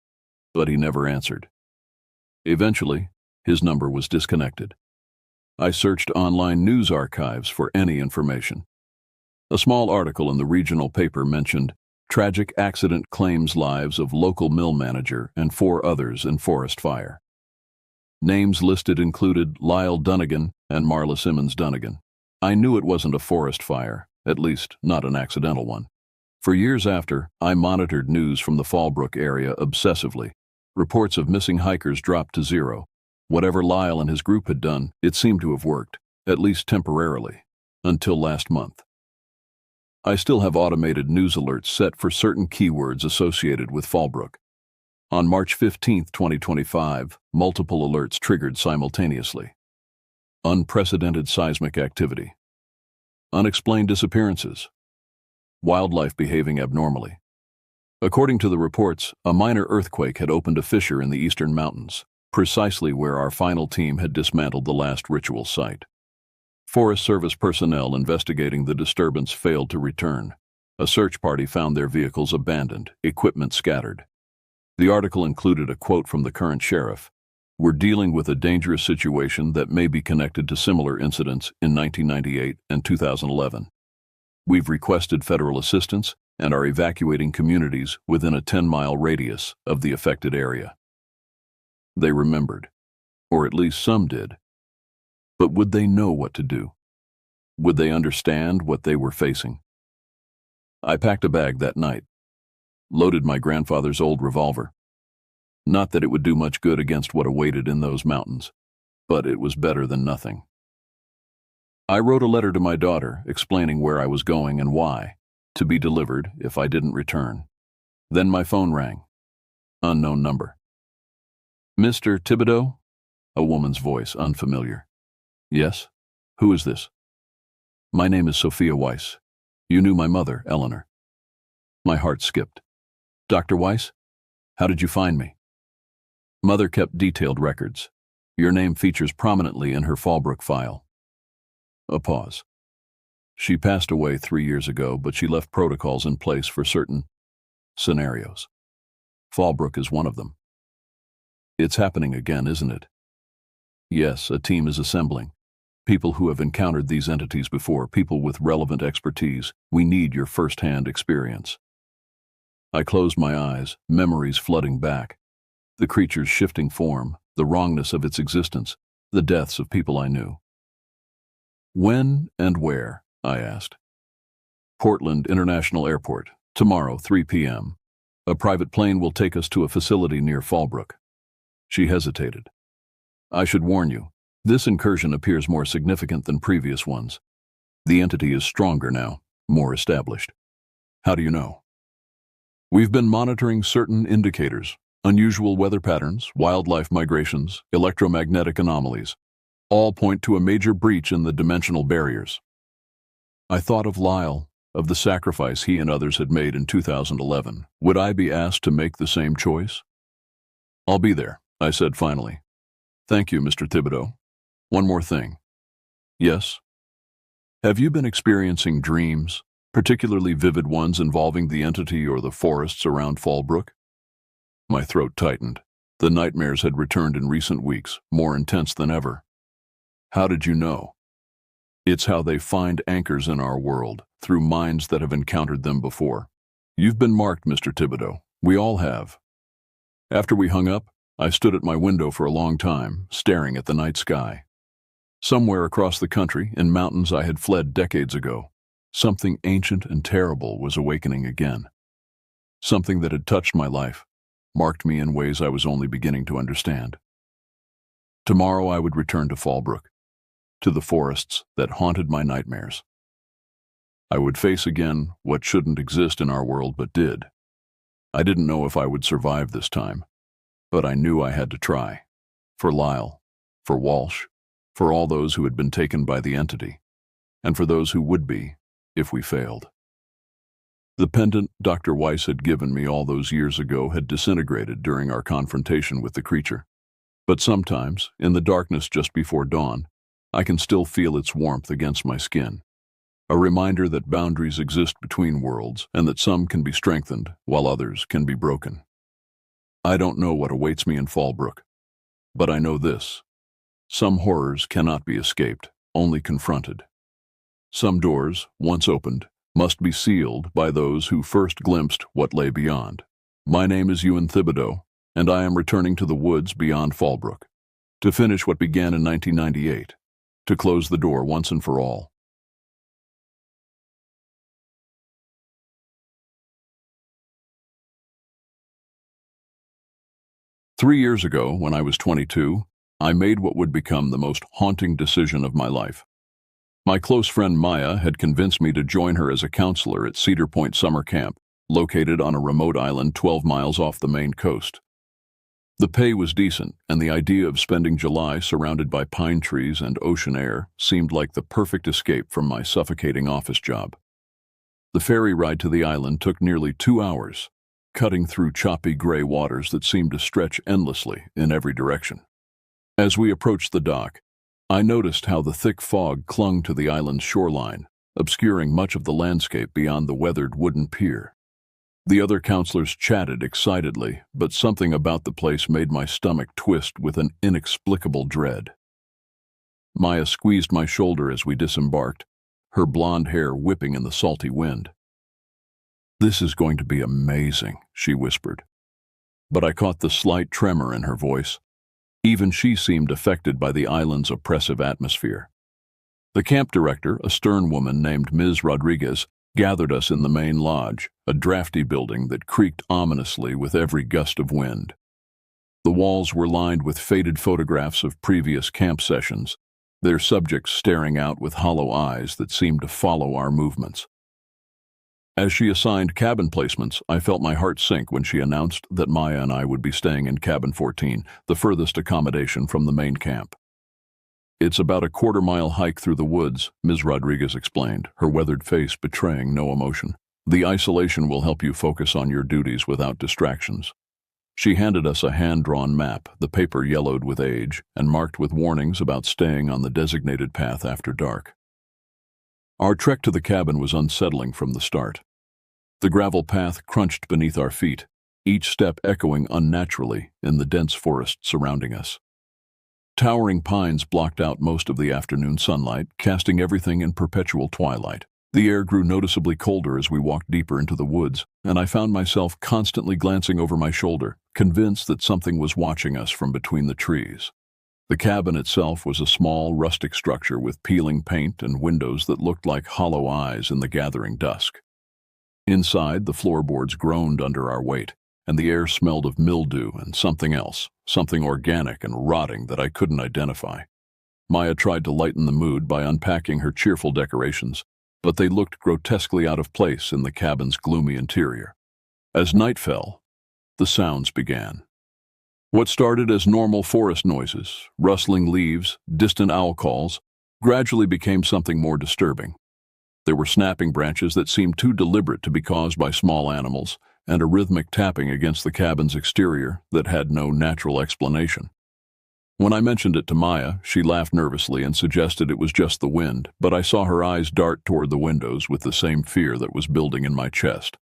but he never answered. Eventually, his number was disconnected. I searched online news archives for any information. A small article in the regional paper mentioned tragic accident claims lives of local mill manager and 4 others in forest fire. Names listed included Lyle Dunnigan and Marla Simmons Dunnigan. I knew it wasn't a forest fire, at least not an accidental one. For years after, I monitored news from the Fallbrook area obsessively. Reports of missing hikers dropped to 0. Whatever Lyle and his group had done, it seemed to have worked, at least temporarily, until last month. I still have automated news alerts set for certain keywords associated with Fallbrook. On March 15, 2025, multiple alerts triggered simultaneously. Unprecedented seismic activity. Unexplained disappearances. Wildlife behaving abnormally. According to the reports, a minor earthquake had opened a fissure in the eastern mountains, precisely where our final team had dismantled the last ritual site. Forest Service personnel investigating the disturbance failed to return. A search party found their vehicles abandoned, equipment scattered. The article included a quote from the current sheriff. "We're dealing with a dangerous situation that may be connected to similar incidents in 1998 and 2011. We've requested federal assistance and are evacuating communities within a 10-mile radius of the affected area." They remembered, or at least some did. But would they know what to do? Would they understand what they were facing? I packed a bag that night, loaded my grandfather's old revolver. Not that it would do much good against what awaited in those mountains, but it was better than nothing. I wrote a letter to my daughter explaining where I was going and why, to be delivered if I didn't return. Then my phone rang. Unknown number. Mr. Thibodeau? A woman's voice, unfamiliar. Yes? Who is this? My name is Sophia Weiss. You knew my mother, Eleanor. My heart skipped. Dr. Weiss? How did you find me? Mother kept detailed records. Your name features prominently in her Fallbrook file. A pause. She passed away 3 years ago, but she left protocols in place for certain scenarios. Fallbrook is one of them. It's happening again, isn't it? Yes, a team is assembling. People who have encountered these entities before, people with relevant expertise. We need your first-hand experience. I closed my eyes, memories flooding back. The creature's shifting form, the wrongness of its existence, the deaths of people I knew. When and where? I asked. Portland International Airport, tomorrow, 3 p.m. A private plane will take us to a facility near Fallbrook. She hesitated. I should warn you, this incursion appears more significant than previous ones. The entity is stronger now, more established. How do you know? We've been monitoring certain indicators, unusual weather patterns, wildlife migrations, electromagnetic anomalies. All point to a major breach in the dimensional barriers. I thought of Lyle, of the sacrifice he and others had made in 2011. Would I be asked to make the same choice? I'll be there, I said finally. Thank you, Mr. Thibodeau. One more thing. Yes? Have you been experiencing dreams, particularly vivid ones involving the entity or the forests around Fallbrook? My throat tightened. The nightmares had returned in recent weeks, more intense than ever. How did you know? It's how they find anchors in our world, through minds that have encountered them before. You've been marked, Mr. Thibodeau. We all have. After we hung up, I stood at my window for a long time, staring at the night sky. Somewhere across the country, in mountains I had fled decades ago, something ancient and terrible was awakening again. Something that had touched my life, marked me in ways I was only beginning to understand. Tomorrow I would return to Fallbrook, to the forests that haunted my nightmares. I would face again what shouldn't exist in our world but did. I didn't know if I would survive this time, but I knew I had to try. For Lyle, for Walsh, for all those who had been taken by the entity, and for those who would be if we failed. The pendant Dr. Weiss had given me all those years ago had disintegrated during our confrontation with the creature. But sometimes, in the darkness just before dawn, I can still feel its warmth against my skin. A reminder that boundaries exist between worlds and that some can be strengthened while others can be broken. I don't know what awaits me in Fallbrook, but I know this. Some horrors cannot be escaped, only confronted. Some doors, once opened, must be sealed by those who first glimpsed what lay beyond. My name is Ewan Thibodeau, and I am returning to the woods beyond Fallbrook, to finish what began in 1998, to close the door once and for all. Three years ago, when I was 22, I made what would become the most haunting decision of my life. My close friend Maya had convinced me to join her as a counselor at Cedar Point Summer Camp, located on a remote island 12 miles off the Maine coast. The pay was decent, and the idea of spending July surrounded by pine trees and ocean air seemed like the perfect escape from my suffocating office job. The ferry ride to the island took nearly 2 hours, cutting through choppy gray waters that seemed to stretch endlessly in every direction. As we approached the dock, I noticed how the thick fog clung to the island's shoreline, obscuring much of the landscape beyond the weathered wooden pier. The other counselors chatted excitedly, but something about the place made my stomach twist with an inexplicable dread. Maya squeezed my shoulder as we disembarked, her blonde hair whipping in the salty wind. "This is going to be amazing," she whispered. But I caught the slight tremor in her voice. Even she seemed affected by the island's oppressive atmosphere. The camp director, a stern woman named Ms. Rodriguez, gathered us in the main lodge, a drafty building that creaked ominously with every gust of wind. The walls were lined with faded photographs of previous camp sessions, their subjects staring out with hollow eyes that seemed to follow our movements. As she assigned cabin placements, I felt my heart sink when she announced that Maya and I would be staying in Cabin 14, the furthest accommodation from the main camp. "It's about a quarter-mile hike through the woods," Ms. Rodriguez explained, her weathered face betraying no emotion. "The isolation will help you focus on your duties without distractions." She handed us a hand-drawn map, the paper yellowed with age, and marked with warnings about staying on the designated path after dark. Our trek to the cabin was unsettling from the start. The gravel path crunched beneath our feet, each step echoing unnaturally in the dense forest surrounding us. Towering pines blocked out most of the afternoon sunlight, casting everything in perpetual twilight. The air grew noticeably colder as we walked deeper into the woods, and I found myself constantly glancing over my shoulder, convinced that something was watching us from between the trees. The cabin itself was a small, rustic structure with peeling paint and windows that looked like hollow eyes in the gathering dusk. Inside, the floorboards groaned under our weight, and the air smelled of mildew and something else, something organic and rotting that I couldn't identify. Maya tried to lighten the mood by unpacking her cheerful decorations, but they looked grotesquely out of place in the cabin's gloomy interior. As night fell, the sounds began. What started as normal forest noises, rustling leaves, distant owl calls, gradually became something more disturbing. There were snapping branches that seemed too deliberate to be caused by small animals, and a rhythmic tapping against the cabin's exterior that had no natural explanation. When I mentioned it to Maya, she laughed nervously and suggested it was just the wind, but I saw her eyes dart toward the windows with the same fear that was building in my chest.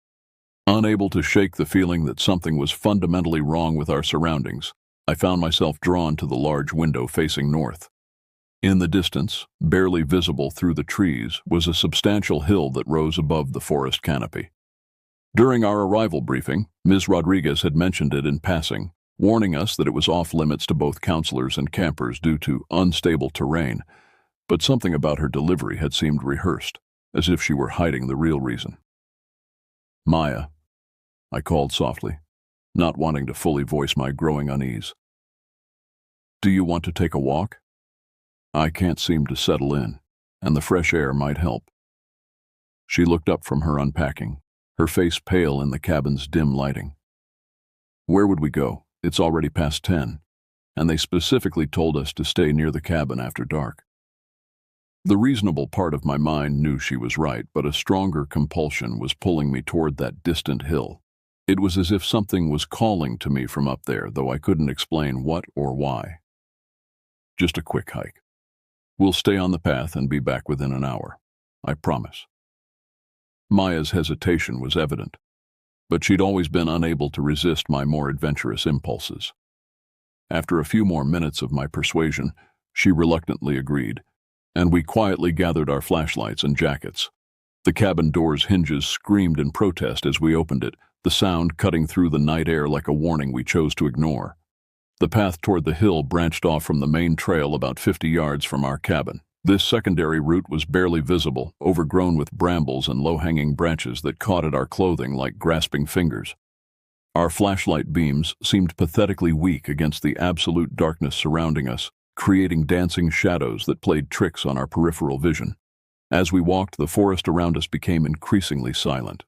Unable to shake the feeling that something was fundamentally wrong with our surroundings, I found myself drawn to the large window facing north. In the distance, barely visible through the trees, was a substantial hill that rose above the forest canopy. During our arrival briefing, Ms. Rodriguez had mentioned it in passing, warning us that it was off-limits to both counselors and campers due to unstable terrain, but something about her delivery had seemed rehearsed, as if she were hiding the real reason. "Maya," I called softly, not wanting to fully voice my growing unease. "Do you want to take a walk? I can't seem to settle in, and the fresh air might help." She looked up from her unpacking, her face pale in the cabin's dim lighting. "Where would we go? It's already past 10, and they specifically told us to stay near the cabin after dark." The reasonable part of my mind knew she was right, but a stronger compulsion was pulling me toward that distant hill. It was as if something was calling to me from up there, though I couldn't explain what or why. "Just a quick hike. We'll stay on the path and be back within an hour. I promise." Maya's hesitation was evident, but she'd always been unable to resist my more adventurous impulses. After a few more minutes of my persuasion, she reluctantly agreed, and we quietly gathered our flashlights and jackets. The cabin door's hinges screamed in protest as we opened it, the sound cutting through the night air like a warning we chose to ignore. The path toward the hill branched off from the main trail about 50 yards from our cabin. This secondary route was barely visible, overgrown with brambles and low-hanging branches that caught at our clothing like grasping fingers. Our flashlight beams seemed pathetically weak against the absolute darkness surrounding us, creating dancing shadows that played tricks on our peripheral vision. As we walked, the forest around us became increasingly silent.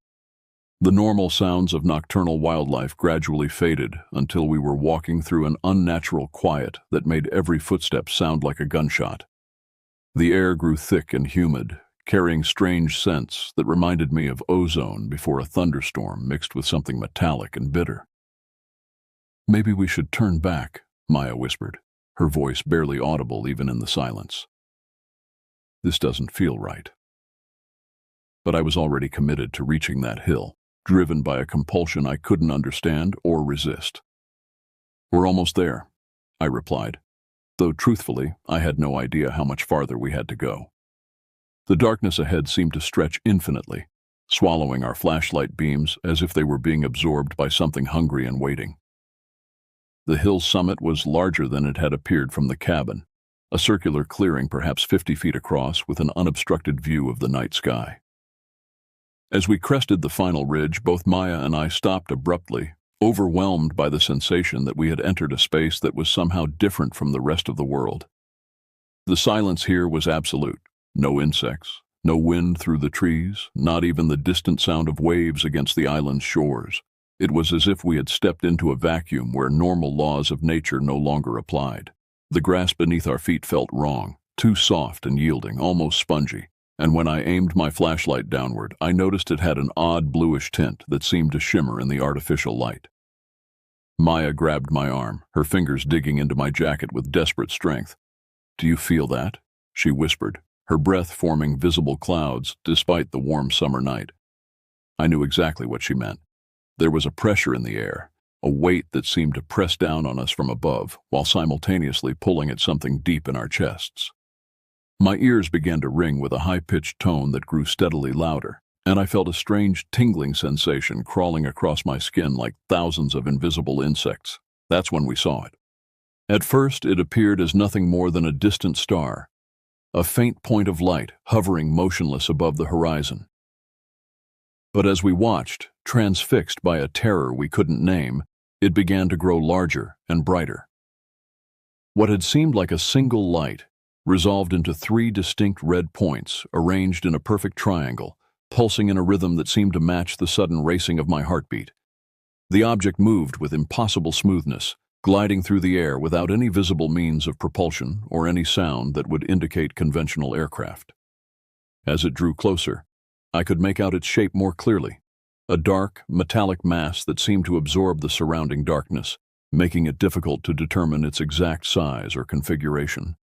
The normal sounds of nocturnal wildlife gradually faded until we were walking through an unnatural quiet that made every footstep sound like a gunshot. The air grew thick and humid, carrying strange scents that reminded me of ozone before a thunderstorm mixed with something metallic and bitter. "Maybe we should turn back," Maya whispered, her voice barely audible even in the silence. "This doesn't feel right." But I was already committed to reaching that hill, driven by a compulsion I couldn't understand or resist. "We're almost there," I replied, though truthfully, I had no idea how much farther we had to go. The darkness ahead seemed to stretch infinitely, swallowing our flashlight beams as if they were being absorbed by something hungry and waiting. The hill's summit was larger than it had appeared from the cabin, a circular clearing perhaps 50 feet across with an unobstructed view of the night sky. As we crested the final ridge, both Maya and I stopped abruptly, overwhelmed by the sensation that we had entered a space that was somehow different from the rest of the world. The silence here was absolute. No insects, no wind through the trees, not even the distant sound of waves against the island's shores. It was as if we had stepped into a vacuum where normal laws of nature no longer applied. The grass beneath our feet felt wrong, too soft and yielding, almost spongy, and when I aimed my flashlight downward, I noticed it had an odd bluish tint that seemed to shimmer in the artificial light. Maya grabbed my arm, her fingers digging into my jacket with desperate strength. "Do you feel that?" she whispered, her breath forming visible clouds despite the warm summer night. I knew exactly what she meant. There was a pressure in the air, a weight that seemed to press down on us from above, while simultaneously pulling at something deep in our chests. My ears began to ring with a high-pitched tone that grew steadily louder, and I felt a strange tingling sensation crawling across my skin like thousands of invisible insects. That's when we saw it. At first, it appeared as nothing more than a distant star, a faint point of light hovering motionless above the horizon. But as we watched, transfixed by a terror we couldn't name, it began to grow larger and brighter. What had seemed like a single light resolved into 3 distinct red points arranged in a perfect triangle, pulsing in a rhythm that seemed to match the sudden racing of my heartbeat. The object moved with impossible smoothness, gliding through the air without any visible means of propulsion or any sound that would indicate conventional aircraft. As it drew closer, I could make out its shape more clearly, a dark, metallic mass that seemed to absorb the surrounding darkness, making it difficult to determine its exact size or configuration.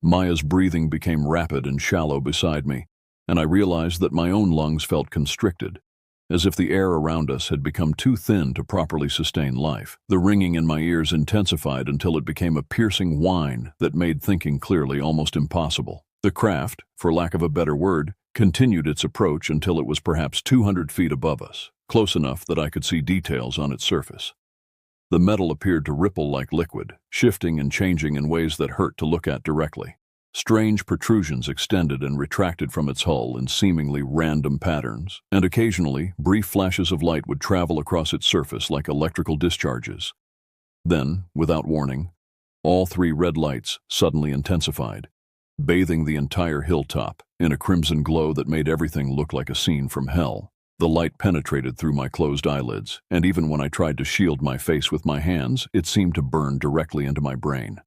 Maya's breathing became rapid and shallow beside me, and I realized that my own lungs felt constricted, as if the air around us had become too thin to properly sustain life. The ringing in my ears intensified until it became a piercing whine that made thinking clearly almost impossible. The craft, for lack of a better word, continued its approach until it was perhaps 200 feet above us, close enough that I could see details on its surface. The metal appeared to ripple like liquid, shifting and changing in ways that hurt to look at directly. Strange protrusions extended and retracted from its hull in seemingly random patterns, and occasionally brief flashes of light would travel across its surface like electrical discharges. Then, without warning, all 3 red lights suddenly intensified, bathing the entire hilltop in a crimson glow that made everything look like a scene from hell. The light penetrated through my closed eyelids, and even when I tried to shield my face with my hands, it seemed to burn directly into my brain.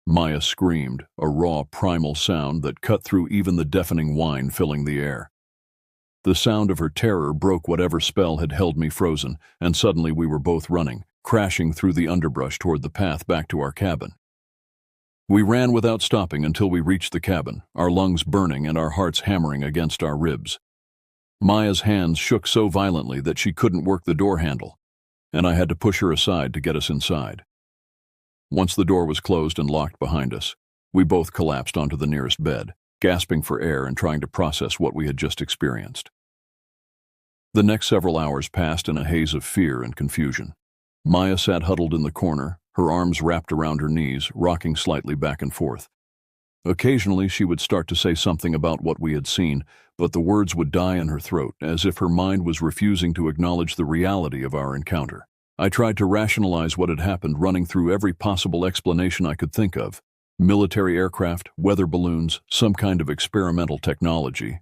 Maya screamed, a raw, primal sound that cut through even the deafening whine filling the air. The sound of her terror broke whatever spell had held me frozen, and suddenly we were both running, crashing through the underbrush toward the path back to our cabin. We ran without stopping until we reached the cabin, our lungs burning and our hearts hammering against our ribs. Maya's hands shook so violently that she couldn't work the door handle, and I had to push her aside to get us inside. Once the door was closed and locked behind us, we both collapsed onto the nearest bed, gasping for air and trying to process what we had just experienced. The next several hours passed in a haze of fear and confusion. Maya sat huddled in the corner, her arms wrapped around her knees, rocking slightly back and forth. Occasionally she would start to say something about what we had seen, but the words would die in her throat, as if her mind was refusing to acknowledge the reality of our encounter. I tried to rationalize what had happened, running through every possible explanation I could think of. Military aircraft, weather balloons, some kind of experimental technology.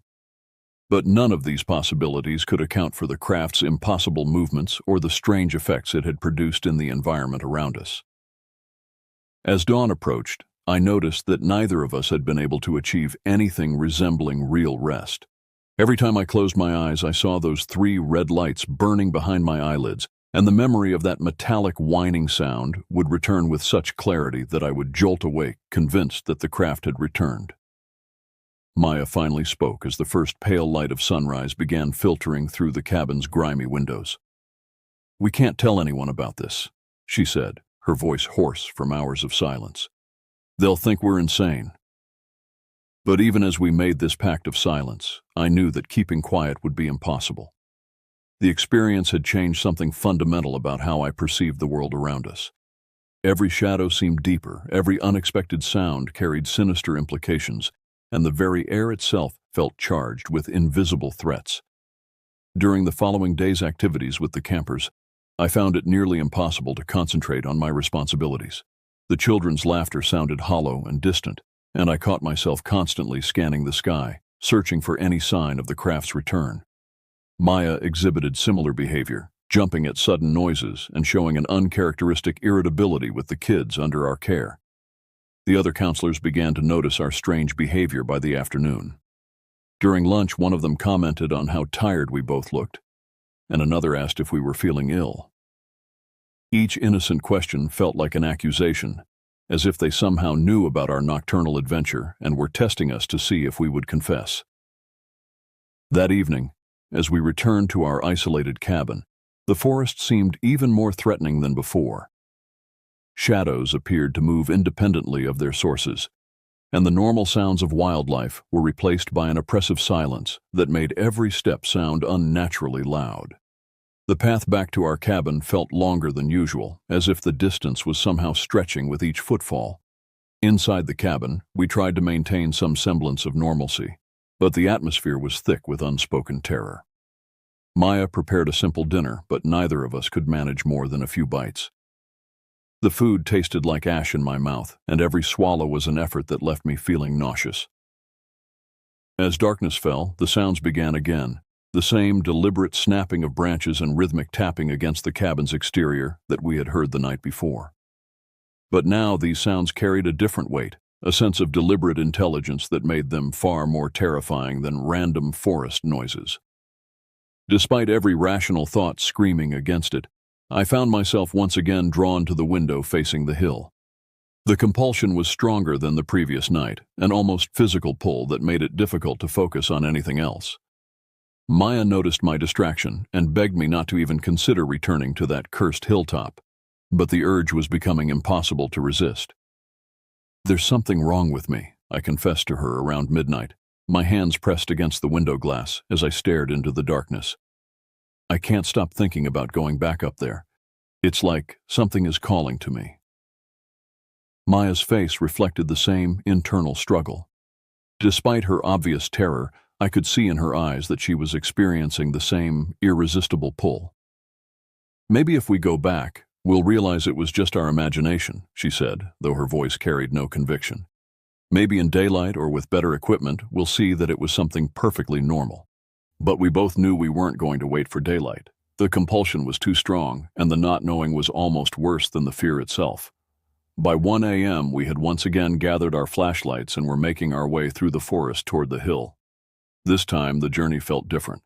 But none of these possibilities could account for the craft's impossible movements or the strange effects it had produced in the environment around us. As dawn approached, I noticed that neither of us had been able to achieve anything resembling real rest. Every time I closed my eyes, I saw those 3 red lights burning behind my eyelids, and the memory of that metallic whining sound would return with such clarity that I would jolt awake, convinced that the craft had returned. Maya finally spoke as the first pale light of sunrise began filtering through the cabin's grimy windows. "We can't tell anyone about this," she said, her voice hoarse from hours of silence. "They'll think we're insane." But even as we made this pact of silence, I knew that keeping quiet would be impossible. The experience had changed something fundamental about how I perceived the world around us. Every shadow seemed deeper, every unexpected sound carried sinister implications, and the very air itself felt charged with invisible threats. During the following day's activities with the campers, I found it nearly impossible to concentrate on my responsibilities. The children's laughter sounded hollow and distant, and I caught myself constantly scanning the sky, searching for any sign of the craft's return. Maya exhibited similar behavior, jumping at sudden noises and showing an uncharacteristic irritability with the kids under our care. The other counselors began to notice our strange behavior by the afternoon. During lunch, one of them commented on how tired we both looked, and another asked if we were feeling ill. Each innocent question felt like an accusation, as if they somehow knew about our nocturnal adventure and were testing us to see if we would confess. That evening, as we returned to our isolated cabin, the forest seemed even more threatening than before. Shadows appeared to move independently of their sources, and the normal sounds of wildlife were replaced by an oppressive silence that made every step sound unnaturally loud. The path back to our cabin felt longer than usual, as if the distance was somehow stretching with each footfall. Inside the cabin, we tried to maintain some semblance of normalcy, but the atmosphere was thick with unspoken terror. Maya prepared a simple dinner, but neither of us could manage more than a few bites. The food tasted like ash in my mouth, and every swallow was an effort that left me feeling nauseous. As darkness fell, the sounds began again, the same deliberate snapping of branches and rhythmic tapping against the cabin's exterior that we had heard the night before. But now these sounds carried a different weight, a sense of deliberate intelligence that made them far more terrifying than random forest noises. Despite every rational thought screaming against it, I found myself once again drawn to the window facing the hill. The compulsion was stronger than the previous night, an almost physical pull that made it difficult to focus on anything else. Maya noticed my distraction and begged me not to even consider returning to that cursed hilltop, but the urge was becoming impossible to resist. "There's something wrong with me," I confessed to her around midnight, my hands pressed against the window glass as I stared into the darkness. "I can't stop thinking about going back up there. It's like something is calling to me." Maya's face reflected the same internal struggle. Despite her obvious terror, I could see in her eyes that she was experiencing the same irresistible pull. "Maybe if we go back, we'll realize it was just our imagination," she said, though her voice carried no conviction. "Maybe in daylight or with better equipment, we'll see that it was something perfectly normal." But we both knew we weren't going to wait for daylight. The compulsion was too strong, and the not knowing was almost worse than the fear itself. By 1 a.m., we had once again gathered our flashlights and were making our way through the forest toward the hill. This time, the journey felt different.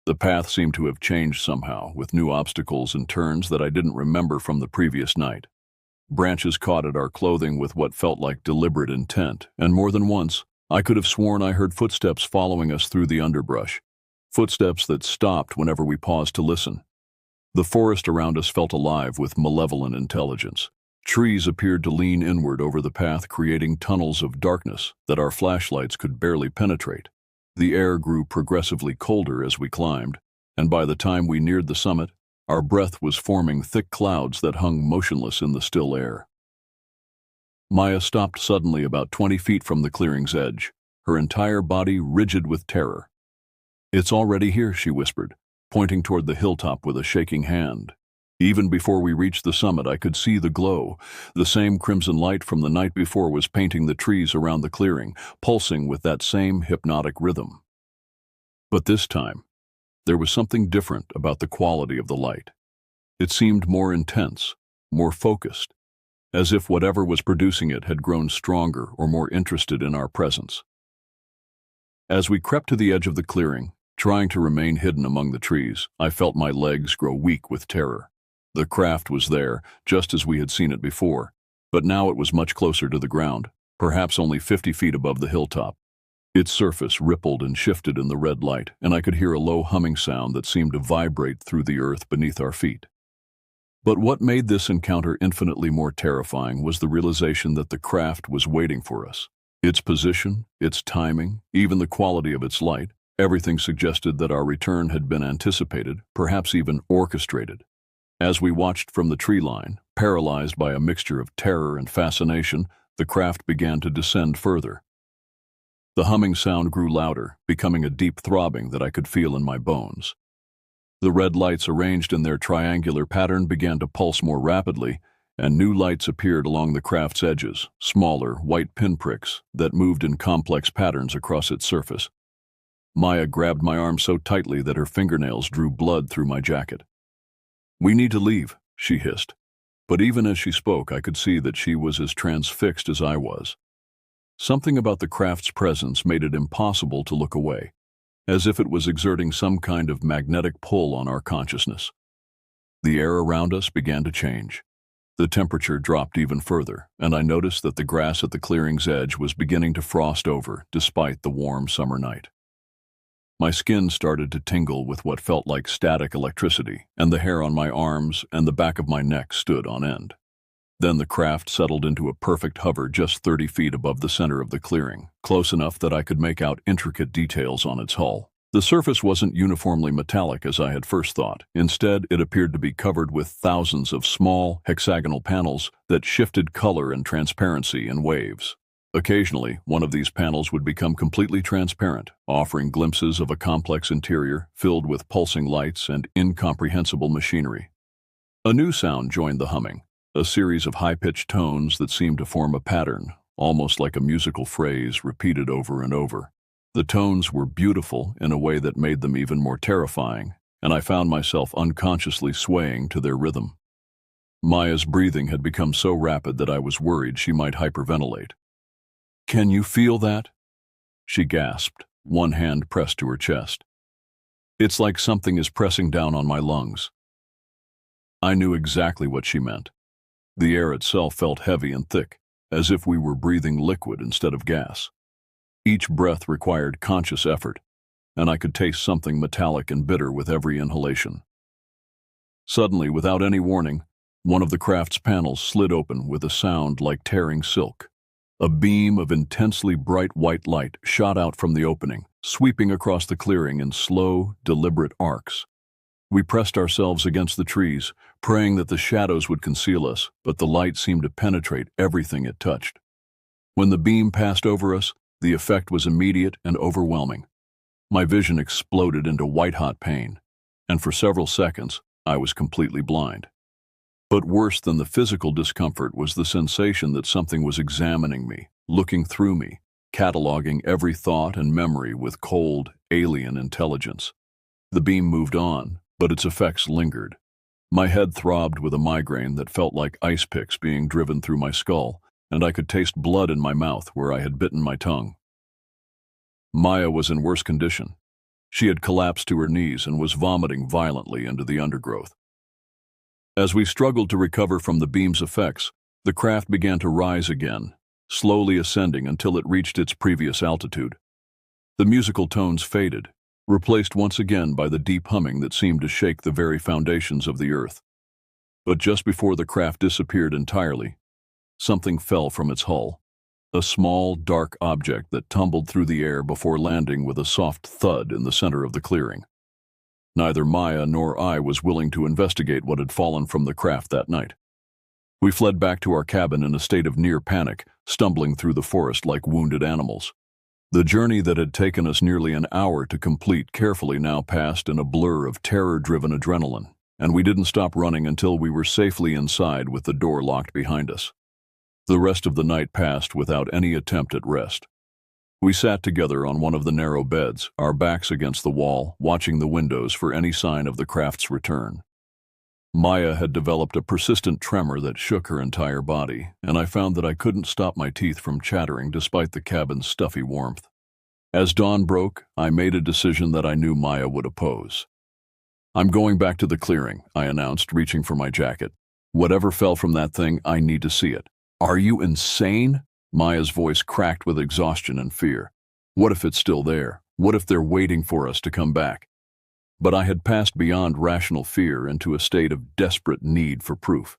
The path seemed to have changed somehow, with new obstacles and turns that I didn't remember from the previous night. Branches caught at our clothing with what felt like deliberate intent, and more than once, I could have sworn I heard footsteps following us through the underbrush. Footsteps that stopped whenever we paused to listen. The forest around us felt alive with malevolent intelligence. Trees appeared to lean inward over the path, creating tunnels of darkness that our flashlights could barely penetrate. The air grew progressively colder as we climbed, and by the time we neared the summit, our breath was forming thick clouds that hung motionless in the still air. Maya stopped suddenly about 20 feet from the clearing's edge, her entire body rigid with terror. "It's already here," she whispered, pointing toward the hilltop with a shaking hand. Even before we reached the summit, I could see the glow. The same crimson light from the night before was painting the trees around the clearing, pulsing with that same hypnotic rhythm. But this time, there was something different about the quality of the light. It seemed more intense, more focused, as if whatever was producing it had grown stronger or more interested in our presence. As we crept to the edge of the clearing, trying to remain hidden among the trees, I felt my legs grow weak with terror. The craft was there, just as we had seen it before, but now it was much closer to the ground, perhaps only 50 feet above the hilltop. Its surface rippled and shifted in the red light, and I could hear a low humming sound that seemed to vibrate through the earth beneath our feet. But what made this encounter infinitely more terrifying was the realization that the craft was waiting for us. Its position, its timing, even the quality of its light, everything suggested that our return had been anticipated, perhaps even orchestrated. As we watched from the tree line, Paralyzed by a mixture of terror and fascination, the craft began to descend further. The humming sound grew louder, becoming a deep throbbing that I could feel in my bones. The red lights arranged in their triangular pattern began to pulse more rapidly, and new lights appeared along the craft's edges, smaller, white pinpricks that moved in complex patterns across its surface. Maya grabbed my arm so tightly that her fingernails drew blood through my jacket. "We need to leave," she hissed. But even as she spoke, I could see that she was as transfixed as I was. Something about the craft's presence made it impossible to look away, as if it was exerting some kind of magnetic pull on our consciousness. The air around us began to change. The temperature dropped even further, and I noticed that the grass at the clearing's edge was beginning to frost over despite the warm summer night. My skin started to tingle with what felt like static electricity, and the hair on my arms and the back of my neck stood on end. Then the craft settled into a perfect hover just 30 feet above the center of the clearing, close enough that I could make out intricate details on its hull. The surface wasn't uniformly metallic as I had first thought. Instead, it appeared to be covered with thousands of small, hexagonal panels that shifted color and transparency in waves. Occasionally, one of these panels would become completely transparent, offering glimpses of a complex interior filled with pulsing lights and incomprehensible machinery. A new sound joined the humming, a series of high-pitched tones that seemed to form a pattern, almost like a musical phrase repeated over and over. The tones were beautiful in a way that made them even more terrifying, and I found myself unconsciously swaying to their rhythm. Maya's breathing had become so rapid that I was worried she might hyperventilate. "Can you feel that?" she gasped, one hand pressed to her chest. "It's like something is pressing down on my lungs." I knew exactly what she meant. The air itself felt heavy and thick, as if we were breathing liquid instead of gas. Each breath required conscious effort, and I could taste something metallic and bitter with every inhalation. Suddenly, without any warning, one of the craft's panels slid open with a sound like tearing silk. A beam of intensely bright white light shot out from the opening, sweeping across the clearing in slow, deliberate arcs. We pressed ourselves against the trees, praying that the shadows would conceal us, but the light seemed to penetrate everything it touched. When the beam passed over us, the effect was immediate and overwhelming. My vision exploded into white-hot pain, and for several seconds, I was completely blind. But worse than the physical discomfort was the sensation that something was examining me, looking through me, cataloging every thought and memory with cold, alien intelligence. The beam moved on, but its effects lingered. My head throbbed with a migraine that felt like ice picks being driven through my skull, and I could taste blood in my mouth where I had bitten my tongue. Maya was in worse condition. She had collapsed to her knees and was vomiting violently into the undergrowth. As we struggled to recover from the beam's effects, the craft began to rise again, slowly ascending until it reached its previous altitude. The musical tones faded, replaced once again by the deep humming that seemed to shake the very foundations of the earth. But just before the craft disappeared entirely, something fell from its hull, a small, dark object that tumbled through the air before landing with a soft thud in the center of the clearing. Neither Maya nor I was willing to investigate what had fallen from the craft that night. We fled back to our cabin in a state of near panic, stumbling through the forest like wounded animals. The journey that had taken us nearly an hour to complete carefully now passed in a blur of terror-driven adrenaline, and we didn't stop running until we were safely inside with the door locked behind us. The rest of the night passed without any attempt at rest. We sat together on one of the narrow beds, our backs against the wall, watching the windows for any sign of the craft's return. Maya had developed a persistent tremor that shook her entire body, and I found that I couldn't stop my teeth from chattering despite the cabin's stuffy warmth. As dawn broke, I made a decision that I knew Maya would oppose. "I'm going back to the clearing," I announced, reaching for my jacket. "Whatever fell from that thing, I need to see it." "Are you insane?" Maya's voice cracked with exhaustion and fear. "What if it's still there? What if they're waiting for us to come back?" But I had passed beyond rational fear into a state of desperate need for proof.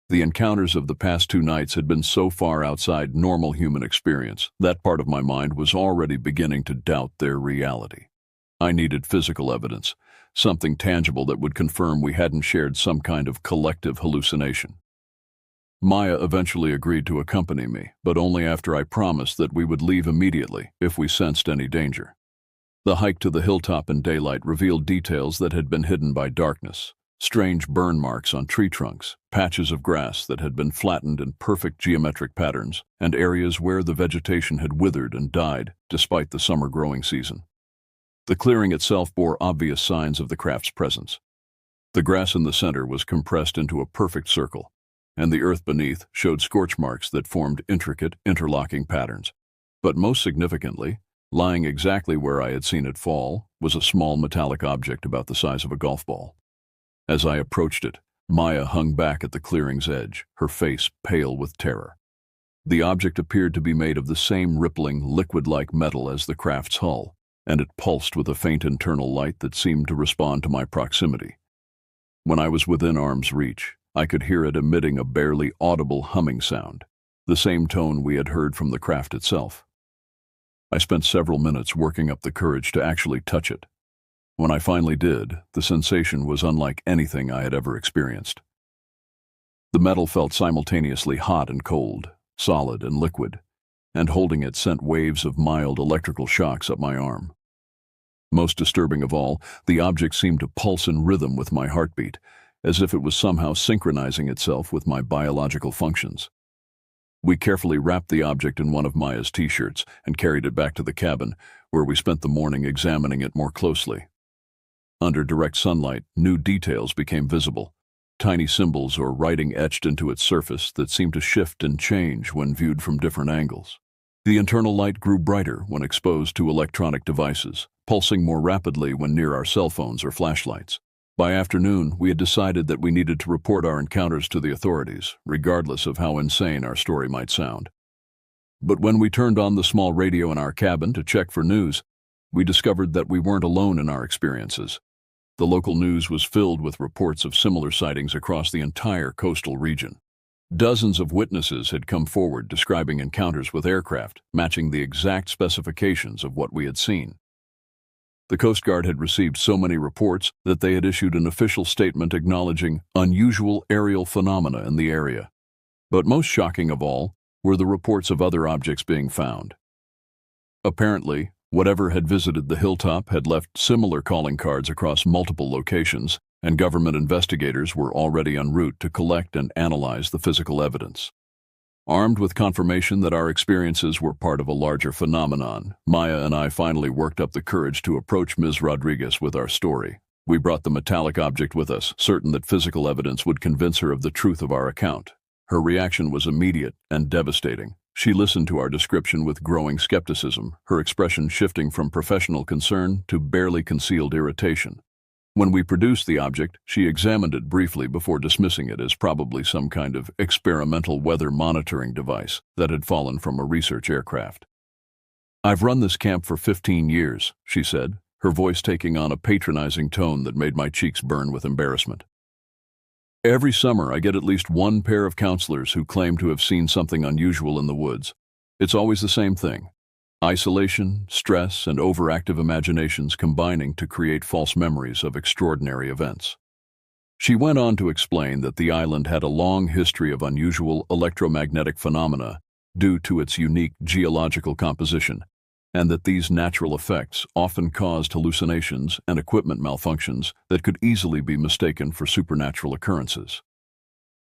The encounters of the past 2 nights had been so far outside normal human experience, that part of my mind was already beginning to doubt their reality. I needed physical evidence, something tangible that would confirm we hadn't shared some kind of collective hallucination. Maya eventually agreed to accompany me, but only after I promised that we would leave immediately if we sensed any danger. The hike to the hilltop in daylight revealed details that had been hidden by darkness. Strange burn marks on tree trunks, patches of grass that had been flattened in perfect geometric patterns, and areas where the vegetation had withered and died despite the summer growing season. The clearing itself bore obvious signs of the craft's presence. The grass in the center was compressed into a perfect circle, and the earth beneath showed scorch marks that formed intricate, interlocking patterns. But most significantly, lying exactly where I had seen it fall, was a small metallic object about the size of a golf ball. As I approached it, Maya hung back at the clearing's edge, her face pale with terror. The object appeared to be made of the same rippling, liquid-like metal as the craft's hull, and it pulsed with a faint internal light that seemed to respond to my proximity. When I was within arm's reach, I could hear it emitting a barely audible humming sound, the same tone we had heard from the craft itself. I spent several minutes working up the courage to actually touch it. When I finally did, the sensation was unlike anything I had ever experienced. The metal felt simultaneously hot and cold, solid and liquid, and holding it sent waves of mild electrical shocks up my arm. Most disturbing of all, the object seemed to pulse in rhythm with my heartbeat, as if it was somehow synchronizing itself with my biological functions. We carefully wrapped the object in one of Maya's t-shirts and carried it back to the cabin, where we spent the morning examining it more closely. Under direct sunlight, new details became visible, tiny symbols or writing etched into its surface that seemed to shift and change when viewed from different angles. The internal light grew brighter when exposed to electronic devices, pulsing more rapidly when near our cell phones or flashlights. By afternoon, we had decided that we needed to report our encounters to the authorities, regardless of how insane our story might sound. But when we turned on the small radio in our cabin to check for news, we discovered that we weren't alone in our experiences. The local news was filled with reports of similar sightings across the entire coastal region. Dozens of witnesses had come forward describing encounters with aircraft, matching the exact specifications of what we had seen. The Coast Guard had received so many reports that they had issued an official statement acknowledging unusual aerial phenomena in the area. But most shocking of all were the reports of other objects being found. Apparently, whatever had visited the hilltop had left similar calling cards across multiple locations, and government investigators were already en route to collect and analyze the physical evidence. Armed with confirmation that our experiences were part of a larger phenomenon, Maya and I finally worked up the courage to approach Ms. Rodriguez with our story. We brought the metallic object with us, certain that physical evidence would convince her of the truth of our account. Her reaction was immediate and devastating. She listened to our description with growing skepticism, her expression shifting from professional concern to barely concealed irritation. When we produced the object, she examined it briefly before dismissing it as probably some kind of experimental weather monitoring device that had fallen from a research aircraft. "I've run this camp for 15 years, she said, her voice taking on a patronizing tone that made my cheeks burn with embarrassment. "Every summer I get at least one pair of counselors who claim to have seen something unusual in the woods. It's always the same thing. Isolation, stress, and overactive imaginations combining to create false memories of extraordinary events." She went on to explain that the island had a long history of unusual electromagnetic phenomena due to its unique geological composition, and that these natural effects often caused hallucinations and equipment malfunctions that could easily be mistaken for supernatural occurrences.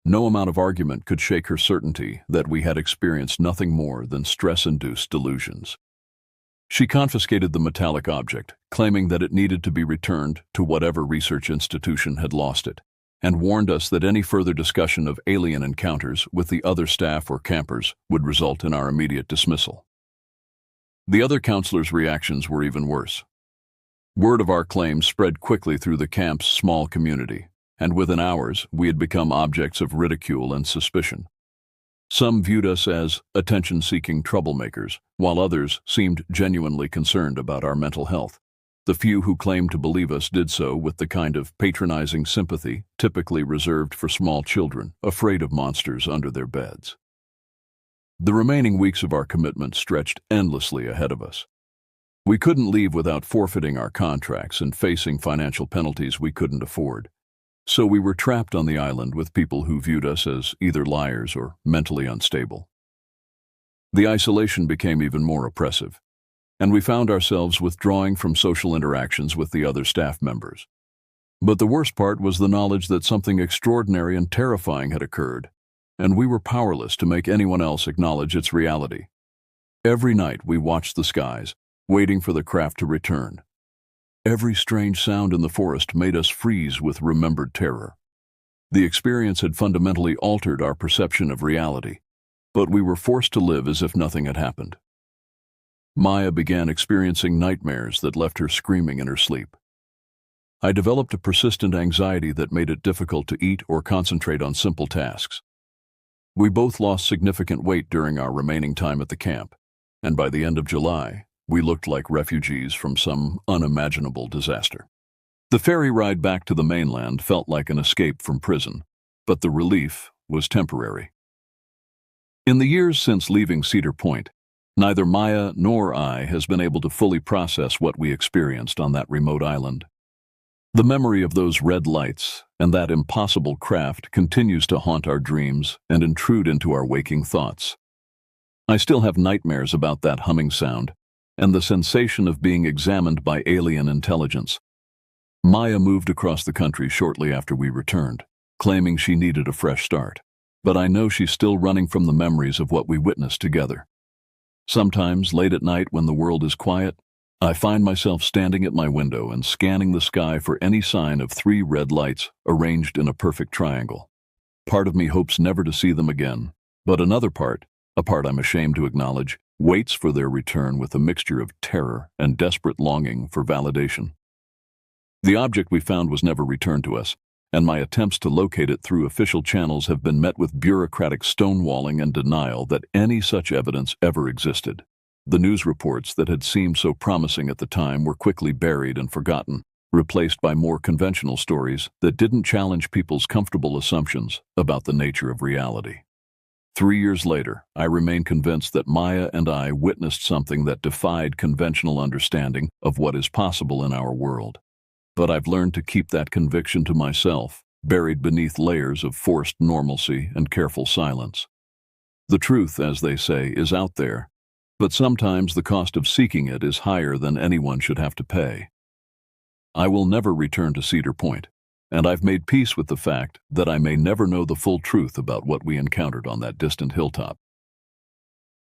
No amount of argument could shake her certainty that we had experienced nothing more than stress-induced delusions. She confiscated the metallic object, claiming that it needed to be returned to whatever research institution had lost it, and warned us that any further discussion of alien encounters with the other staff or campers would result in our immediate dismissal. The other counselors' reactions were even worse. Word of our claims spread quickly through the camp's small community, and within hours we had become objects of ridicule and suspicion. Some viewed us as attention-seeking troublemakers, while others seemed genuinely concerned about our mental health. The few who claimed to believe us did so with the kind of patronizing sympathy typically reserved for small children afraid of monsters under their beds. The remaining weeks of our commitment stretched endlessly ahead of us. We couldn't leave without forfeiting our contracts and facing financial penalties we couldn't afford. So we were trapped on the island with people who viewed us as either liars or mentally unstable. The isolation became even more oppressive, and we found ourselves withdrawing from social interactions with the other staff members. But the worst part was the knowledge that something extraordinary and terrifying had occurred, and we were powerless to make anyone else acknowledge its reality. Every night we watched the skies, waiting for the craft to return. Every strange sound in the forest made us freeze with remembered terror. The experience had fundamentally altered our perception of reality, but we were forced to live as if nothing had happened. Maya began experiencing nightmares that left her screaming in her sleep. I developed a persistent anxiety that made it difficult to eat or concentrate on simple tasks. We both lost significant weight during our remaining time at the camp, and by the end of July, we looked like refugees from some unimaginable disaster. The ferry ride back to the mainland felt like an escape from prison, but the relief was temporary. In the years since leaving Cedar Point, neither Maya nor I has been able to fully process what we experienced on that remote island. The memory of those red lights and that impossible craft continues to haunt our dreams and intrude into our waking thoughts. I still have nightmares about that humming sound and the sensation of being examined by alien intelligence. Maya moved across the country shortly after we returned, claiming she needed a fresh start, but I know she's still running from the memories of what we witnessed together. Sometimes, late at night when the world is quiet, I find myself standing at my window and scanning the sky for any sign of 3 red lights arranged in a perfect triangle. Part of me hopes never to see them again, but another part, a part I'm ashamed to acknowledge, waits for their return with a mixture of terror and desperate longing for validation. The object we found was never returned to us, and my attempts to locate it through official channels have been met with bureaucratic stonewalling and denial that any such evidence ever existed. The news reports that had seemed so promising at the time were quickly buried and forgotten, replaced by more conventional stories that didn't challenge people's comfortable assumptions about the nature of reality. 3 years later, I remain convinced that Maya and I witnessed something that defied conventional understanding of what is possible in our world. But I've learned to keep that conviction to myself, buried beneath layers of forced normalcy and careful silence. The truth, as they say, is out there, but sometimes the cost of seeking it is higher than anyone should have to pay. I will never return to Cedar Point, and I've made peace with the fact that I may never know the full truth about what we encountered on that distant hilltop.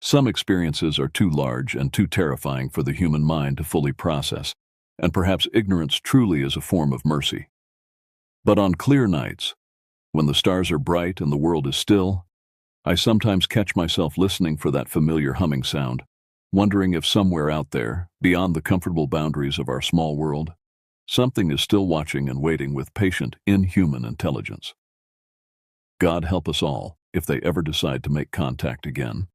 Some experiences are too large and too terrifying for the human mind to fully process, and perhaps ignorance truly is a form of mercy. But on clear nights, when the stars are bright and the world is still, I sometimes catch myself listening for that familiar humming sound, wondering if somewhere out there, beyond the comfortable boundaries of our small world, something is still watching and waiting with patient, inhuman intelligence. God help us all if they ever decide to make contact again.